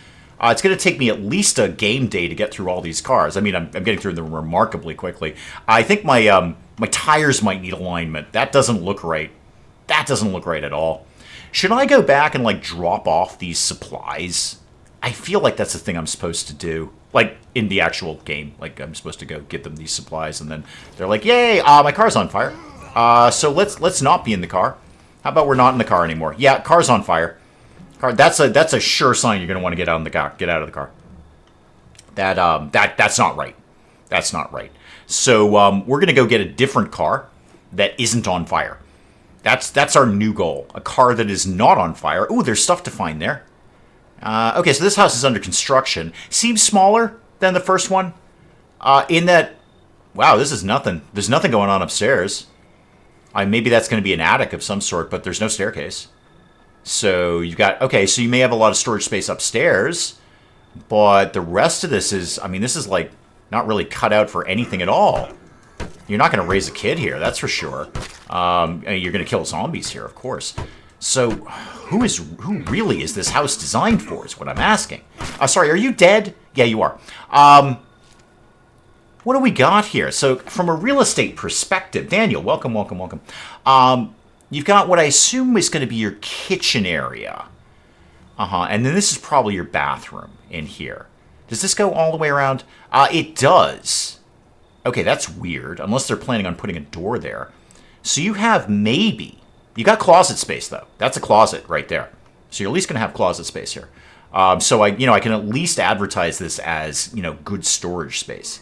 Speaker 1: It's going to take me at least a game day to get through all these cars. I mean, I'm getting through them remarkably quickly. I think my tires might need alignment. That doesn't look right. That doesn't look right at all. Should I go back and, like, drop off these supplies? I feel like that's the thing I'm supposed to do. Like, in the actual game. Like, I'm supposed to go get them these supplies, and then they're like, yay, my car's on fire. So let's not be in the car. How about we're not in the car anymore? Yeah, car's on fire. That's a sure sign you're going to want to get out of the car. Get out of the car. That's not right. That's not right. So we're going to go get a different car that isn't on fire. That's our new goal. A car that is not on fire. Ooh, there's stuff to find there. Okay, so this house is under construction. Seems smaller than the first one. In that, wow, this is nothing. There's nothing going on upstairs. Maybe that's going to be an attic of some sort, but there's no staircase. So you've got, okay, so you may have a lot of storage space upstairs, but the rest of this is, I mean, this is like not really cut out for anything at all. You're not going to raise a kid here, that's for sure. You're going to kill zombies here, of course. So who really is this house designed for is what I'm asking. Sorry, are you dead? Yeah, you are. What do we got here? So from a real estate perspective, Daniel, welcome, welcome, welcome. You've got what I assume is going to be your kitchen area. And then this is probably your bathroom in here. Does this go all the way around? It does. Okay, that's weird, unless they're planning on putting a door there. So you have maybe... You got closet space, though. That's a closet right there. So you're at least going to have closet space here. So I can at least advertise this as, good storage space.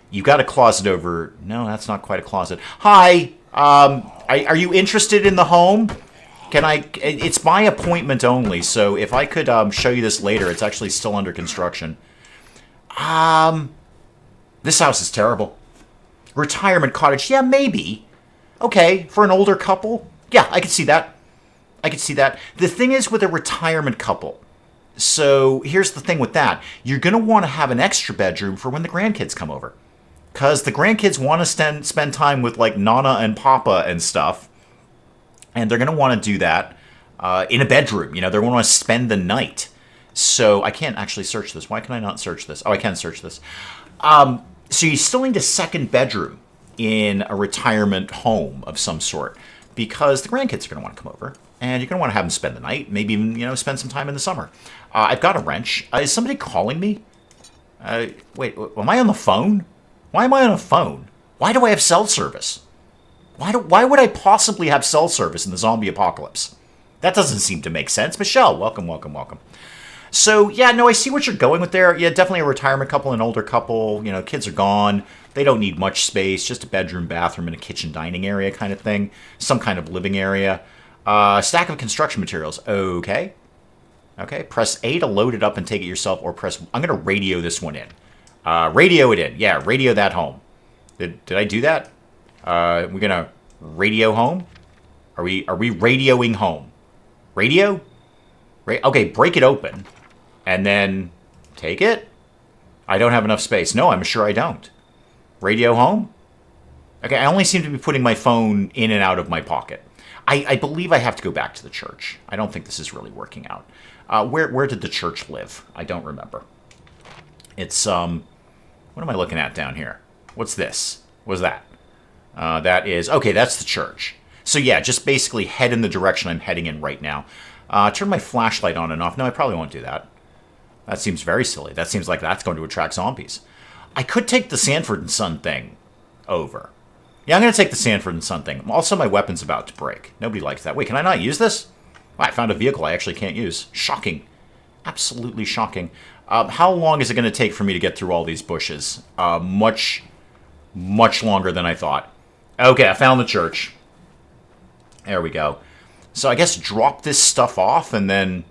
Speaker 1: You've got a closet over... No, that's not quite a closet. Hi! Are you interested in the home? Can I... It's by appointment only, so if I could show you this later, it's actually still under construction. This house is terrible. Retirement cottage. Yeah, maybe. Okay, for an older couple. Yeah, I could see that. I could see that. The thing is with a retirement couple. So here's the thing with that. You're going to want to have an extra bedroom for when the grandkids come over. Because the grandkids want to spend time with, like, Nana and Papa and stuff. And they're going to want to do that in a bedroom. They're going to want to spend the night. So I can't actually search this. Why can I not search this? Oh, I can search this. So you still need a second bedroom in a retirement home of some sort. Because the grandkids are going to want to come over. And you're going to want to have them spend the night. Maybe even, spend some time in the summer. I've got a wrench. Is somebody calling me? Wait, am I on the phone? Why am I on a phone? Why do I have cell service? Why would I possibly have cell service in the zombie apocalypse? That doesn't seem to make sense. Michelle, welcome, welcome, welcome. So, yeah, no, I see what you're going with there. Yeah, definitely a retirement couple, an older couple. Kids are gone. They don't need much space. Just a bedroom, bathroom, and a kitchen dining area kind of thing. Some kind of living area. Stack of construction materials. Okay. Okay, press A to load it up and take it yourself, or press... I'm going to radio this one in. Radio it in. Yeah, radio that home. Did I do that? We're going to radio home? Are we radioing home? Radio? Okay, break it open. And then take it? I don't have enough space. No, I'm sure I don't. Radio home? Okay, I only seem to be putting my phone in and out of my pocket. I believe I have to go back to the church. I don't think this is really working out. Where did the church live? I don't remember. It's, what am I looking at down here? What's this? What's that? That is, okay, that's the church. So yeah, just basically head in the direction I'm heading in right now. Turn my flashlight on and off. No, I probably won't do that. That seems very silly. That seems like that's going to attract zombies. I could take the Sanford & Son thing over. Yeah, I'm going to take the Sanford & Son thing. Also, my weapon's about to break. Nobody likes that. Wait, can I not use this? I found a vehicle I actually can't use. Shocking. Absolutely shocking. How long is it going to take for me to get through all these bushes? Much longer than I thought. Okay, I found the church. There we go. So I guess drop this stuff off and then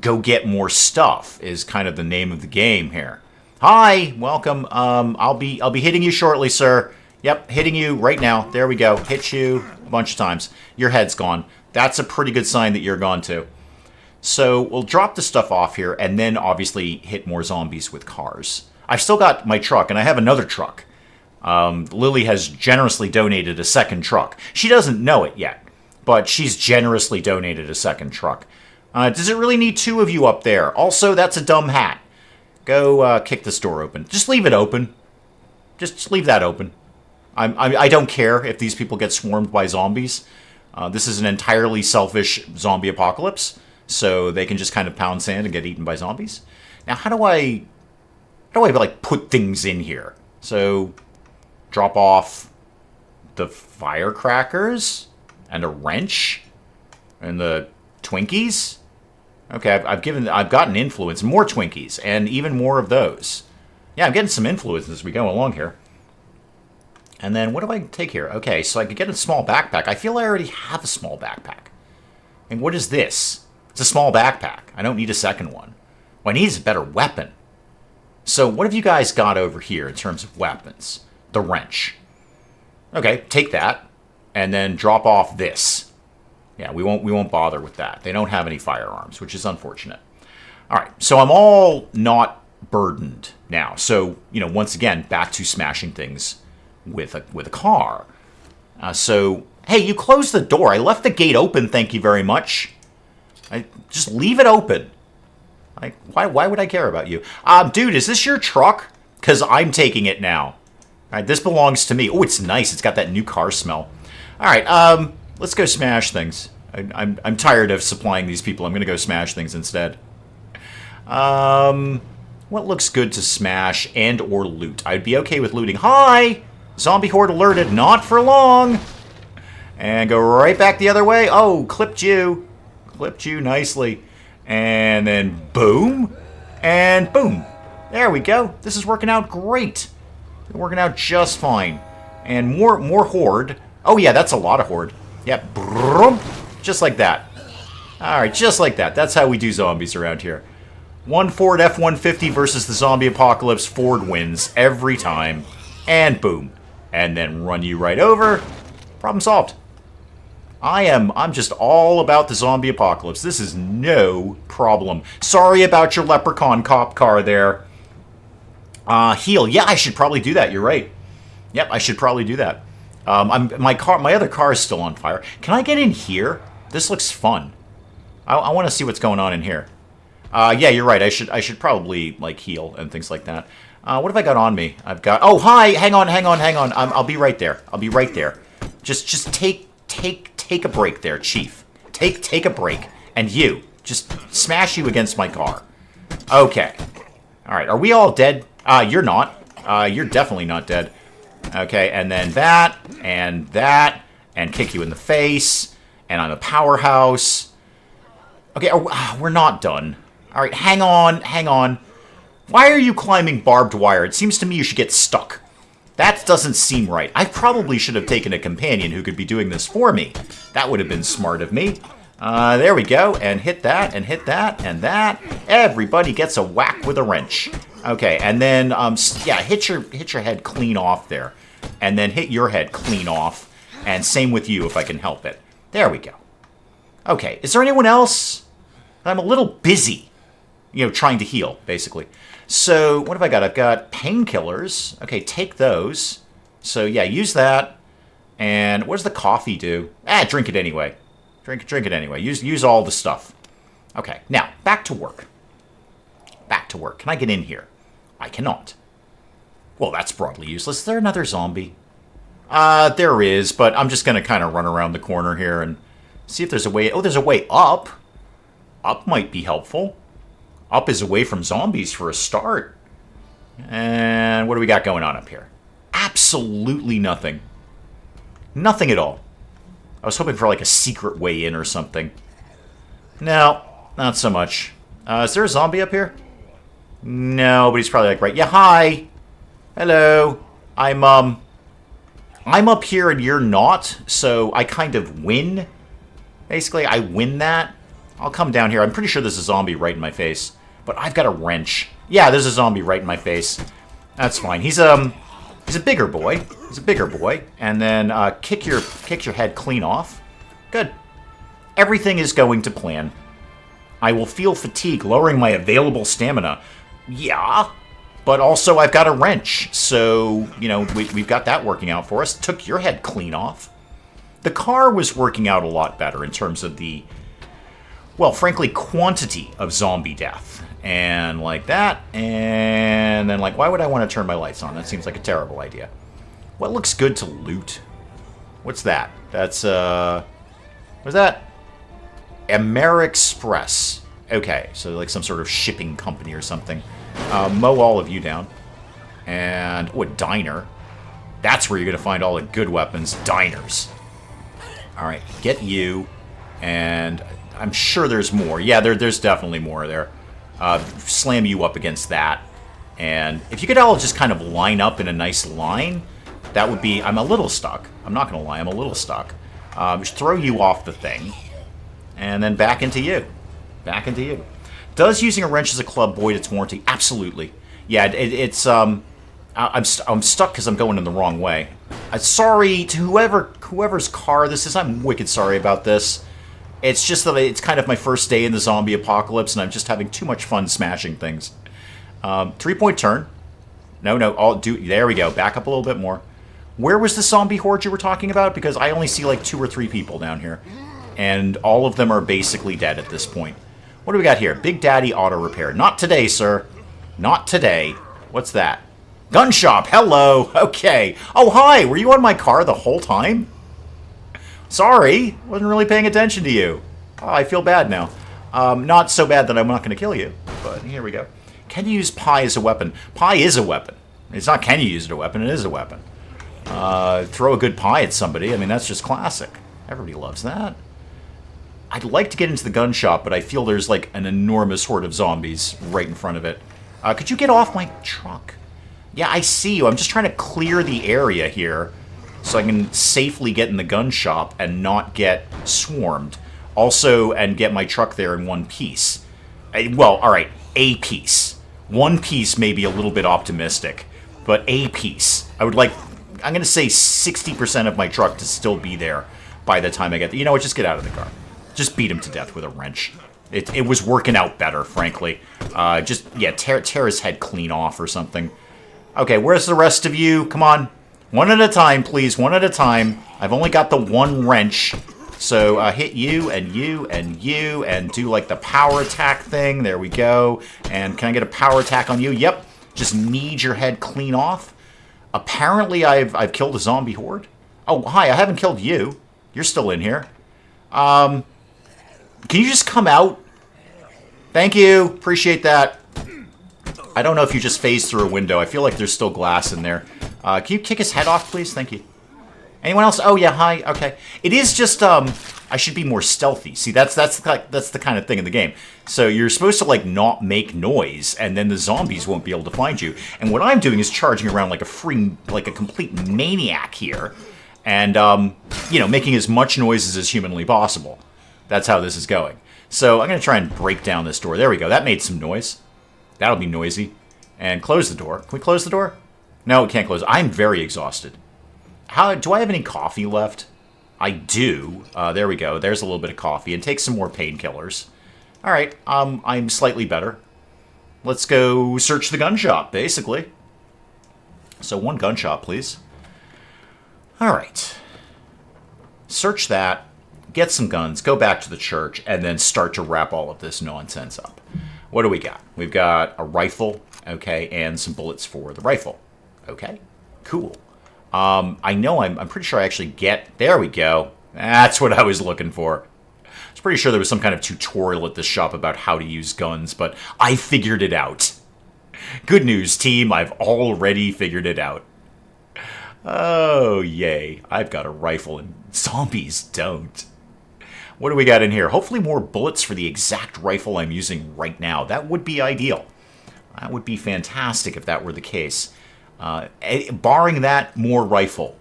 Speaker 1: go get more stuff is kind of the name of the game here. Hi, welcome. I'll be hitting you shortly, sir. Yep, hitting you right now. There we go. Hit you a bunch of times. Your head's gone. That's a pretty good sign that you're gone too. So we'll drop the stuff off here and then obviously hit more zombies with cars. I've still got my truck and I have another truck. Lily has generously donated a second truck. She doesn't know it yet, but she's generously donated a second truck. Does it really need two of you up there? Also, that's a dumb hat. Go kick this door open. Just leave it open. Just leave that open. I don't care if these people get swarmed by zombies. This is an entirely selfish zombie apocalypse, so they can just kind of pound sand and get eaten by zombies. Now, how do I like put things in here? So, drop off the firecrackers and a wrench and the Twinkies. Okay, I've gotten influence, more Twinkies, and even more of those. Yeah, I'm getting some influence as we go along here. And then what do I take here? Okay, so I could get a small backpack. I feel I already have a small backpack. And what is this? It's a small backpack. I don't need a second one. What I need is a better weapon. So what have you guys got over here in terms of weapons? The wrench. Okay, take that. And then drop off this. Yeah, we won't bother with that. They don't have any firearms, which is unfortunate. All right, so I'm all not burdened now. So, you know, once again, back to smashing things with a car. So, hey, you closed the door. I left the gate open, thank you very much. Just leave it open. Like, why would I care about you? Dude, is this your truck? Because I'm taking it now. All right, this belongs to me. Oh, it's nice. It's got that new car smell. All right, let's go smash things. I'm tired of supplying these people. I'm going to go smash things instead. What looks good to smash and or loot? I'd be okay with looting. Hi! Zombie horde alerted. Not for long. And go right back the other way. Oh, clipped you. Clipped you nicely. And then boom. And boom. There we go. This is working out great. Working out just fine. And more horde. Oh yeah, that's a lot of horde. Yep. Brum. Just like that. Alright, just like that. That's how we do zombies around here. One Ford F-150 versus the zombie apocalypse. Ford wins every time. And boom. And then run you right over. Problem solved. I'm just all about the zombie apocalypse. This is no problem. Sorry about your leprechaun cop car there. Heal. Yeah, I should probably do that. You're right. Yep, I should probably do that. My other car is still on fire. Can I get in here? This looks fun. I want to see what's going on in here. Yeah, you're right. I should probably like heal and things like that. What have I got on me? I've got. Oh, hi. Hang on. I'll be right there. I'll be right there. Just take a break there, Chief. Take a break. And you, just smash you against my car. Okay. All right. Are we all dead? You're not. You're definitely not dead. Okay. And then that, and kick you in the face. And I'm a powerhouse. Okay. We're not done. All right. Hang on. Why are you climbing barbed wire? It seems to me you should get stuck. That doesn't seem right. I probably should have taken a companion who could be doing this for me. That would have been smart of me. There we go. And hit that, and hit that, and that. Everybody gets a whack with a wrench. Okay, and then, yeah, hit your head clean off there. And then hit your head clean off. And same with you if I can help it. There we go. Okay, is there anyone else? I'm a little busy. You know, trying to heal, basically. So, what have I got? I've got painkillers. Okay, take those. So, yeah, use that. And what does the coffee do? Drink it anyway. Drink it anyway. Use all the stuff. Okay, now, back to work. Back to work. Can I get in here? I cannot. Well, that's broadly useless. Is there another zombie? There is, but I'm just going to kind of run around the corner here and see if there's a way. Oh, there's a way up. Up might be helpful. Up is away from zombies for a start. And what do we got going on up here? Absolutely nothing. Nothing at all. I was hoping for like a secret way in or something. No, not so much. Is there a zombie up here? No, but he's probably like, right. Yeah, hi. Hello. I'm up here and you're not, so I kind of win. Basically, I win that. I'll come down here. I'm pretty sure there's a zombie right in my face. But I've got a wrench. Yeah, there's a zombie right in my face. That's fine. He's a bigger boy. He's a bigger boy. And then kick your head clean off. Good. Everything is going to plan. I will feel fatigue, lowering my available stamina. Yeah. But also I've got a wrench. So, you know, we've got that working out for us. Took your head clean off. The car was working out a lot better in terms of the, well, frankly, quantity of zombie death. And like that, and then like, why would I want to turn my lights on? That seems like a terrible idea. What looks good to loot? What's that? That's, what's that? Ameriexpress. Okay, so like some sort of shipping company or something. Mow all of you down. And, oh, a diner. That's where you're going to find all the good weapons. Diners. Alright, get you. And I'm sure there's more. Yeah, there's definitely more there. Slam you up against that. And if you could all just kind of line up in a nice line, that would be... I'm a little stuck. I'm not going to lie, I'm a little stuck. Just throw you off the thing. And then back into you. Back into you. Does using a wrench as a club void its warranty? Absolutely. Yeah, it's... I'm stuck because I'm going in the wrong way. Sorry to whoever's car this is. I'm wicked sorry about this. It's just that it's kind of my first day in the zombie apocalypse, and I'm just having too much fun smashing things. 3-point turn. No. There we go. Back up a little bit more. Where was the zombie horde you were talking about? Because I only see like 2 or 3 people down here, and all of them are basically dead at this point. What do we got here? Big Daddy Auto Repair. Not today, sir. Not today. What's that? Gun shop, hello! Okay. Oh, hi! Were you on my car the whole time? Sorry, wasn't really paying attention to you. Oh, I feel bad now. Not so bad that I'm not going to kill you, but here we go. Can you use pie as a weapon? Pie is a weapon. It's not can you use it as a weapon, it is a weapon. Throw a good pie at somebody, I mean, that's just classic. Everybody loves that. I'd like to get into the gun shop, but I feel there's like an enormous horde of zombies right in front of it. Could you get off my truck? Yeah, I see you. I'm just trying to clear the area here so I can safely get in the gun shop and not get swarmed. Also, and get my truck there in one piece. Well, alright, a piece. One piece may be a little bit optimistic, but a piece. I would like, I'm going to say 60% of my truck to still be there by the time I get there. You know what, just get out of the car. Just beat him to death with a wrench. It was working out better, frankly. Tear his head clean off or something. Okay, where's the rest of you? Come on. One at a time, please. One at a time. I've only got the one wrench. So hit you and you and you and do like the power attack thing. There we go. And can I get a power attack on you? Yep. Just knead your head clean off. Apparently I've killed a zombie horde. Oh, hi. I haven't killed you. You're still in here. Can you just come out? Thank you. Appreciate that. I don't know if you just phased through a window. I feel like there's still glass in there. Can you kick his head off, please? Thank you. Anyone else? Oh, yeah, hi. Okay. It is just, I should be more stealthy. See, that's the kind of thing in the game. So you're supposed to, like, not make noise, and then the zombies won't be able to find you. And what I'm doing is charging around like a complete maniac here. And, you know, making as much noise as humanly possible. That's how this is going. So I'm going to try and break down this door. There we go. That made some noise. That'll be noisy. And close the door. Can we close the door? No, we can't close. I'm very exhausted. Do I have any coffee left? I do. There we go. There's a little bit of coffee. And take some more painkillers. Alright, I'm slightly better. Let's go search the gun shop, basically. So one gun shop, please. Alright. Search that. Get some guns. Go back to the church. And then start to wrap all of this nonsense up. What do we got? We've got a rifle, okay, and some bullets for the rifle. Okay, cool. I know I'm pretty sure I actually get... There we go. That's what I was looking for. I was pretty sure there was some kind of tutorial at this shop about how to use guns, but I figured it out. Good news, team. I've already figured it out. Oh, yay. I've got a rifle and zombies don't. What do we got in here? Hopefully more bullets for the exact rifle I'm using right now. That would be ideal. That would be fantastic if that were the case. Barring that, more rifle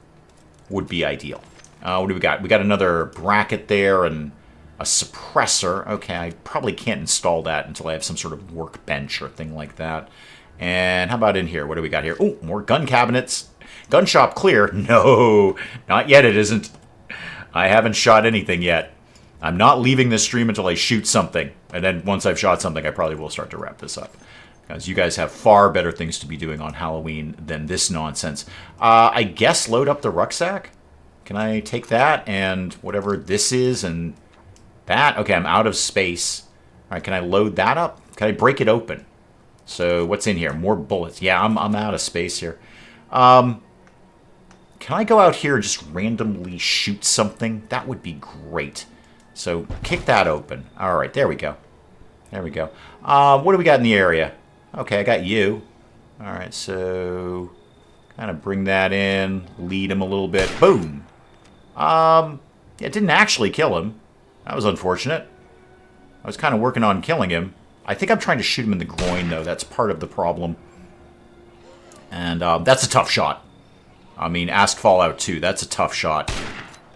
Speaker 1: would be ideal. What do we got? We got another bracket there and a suppressor. Okay, I probably can't install that until I have some sort of workbench or thing like that. And how about in here? What do we got here? Oh, more gun cabinets. Gun shop clear. No, not yet it isn't. I haven't shot anything yet. I'm not leaving this stream until I shoot something. And then once I've shot something, I probably will start to wrap this up. Because you guys have far better things to be doing on Halloween than this nonsense. I guess load up the rucksack? Can I take that and whatever this is and that? Okay, I'm out of space. All right, can I load that up? Can I break it open? So what's in here? More bullets. Yeah, I'm out of space here. Can I go out here and just randomly shoot something? That would be great. So kick that open. All right, there we go. There we go. What do we got in the area? Okay, I got you. All right, so kind of bring that in, lead him a little bit. Boom. It didn't actually kill him. That was unfortunate. I was kind of working on killing him. I think I'm trying to shoot him in the groin, though. That's part of the problem. And that's a tough shot. I mean, ask Fallout 2. That's a tough shot.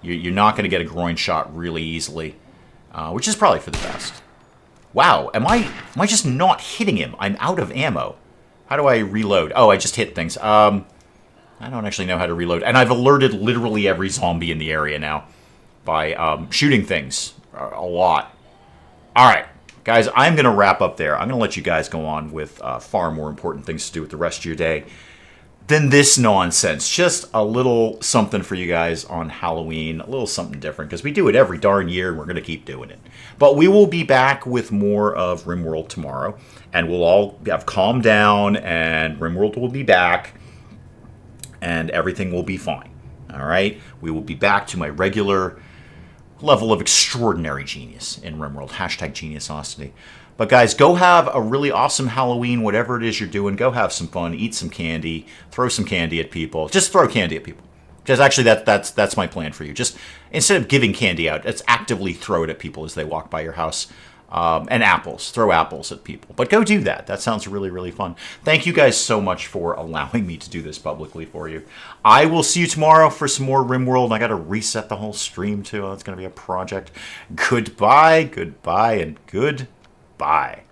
Speaker 1: You're not going to get a groin shot really easily, which is probably for the best. Wow, am I just not hitting him? I'm out of ammo. How do I reload? Oh, I just hit things. I don't actually know how to reload. And I've alerted literally every zombie in the area now by shooting things a lot. All right, guys, I'm going to wrap up there. I'm going to let you guys go on with far more important things to do with the rest of your day than this nonsense. Just a little something for you guys on Halloween, a little something different, because we do it every darn year, and we're going to keep doing it. But we will be back with more of RimWorld tomorrow, and we'll all have calmed down, and RimWorld will be back, and everything will be fine. All right? We will be back to my regular level of extraordinary genius in RimWorld. Hashtag geniusosity. But guys, go have a really awesome Halloween, whatever it is you're doing. Go have some fun, eat some candy, throw some candy at people. Just throw candy at people. Because actually, that's my plan for you. Just instead of giving candy out, let's actively throw it at people as they walk by your house. And apples. Throw apples at people. But go do that. That sounds really, really fun. Thank you guys so much for allowing me to do this publicly for you. I will see you tomorrow for some more RimWorld. I got to reset the whole stream, too. That's going to be a project. Goodbye, goodbye, and goodbye.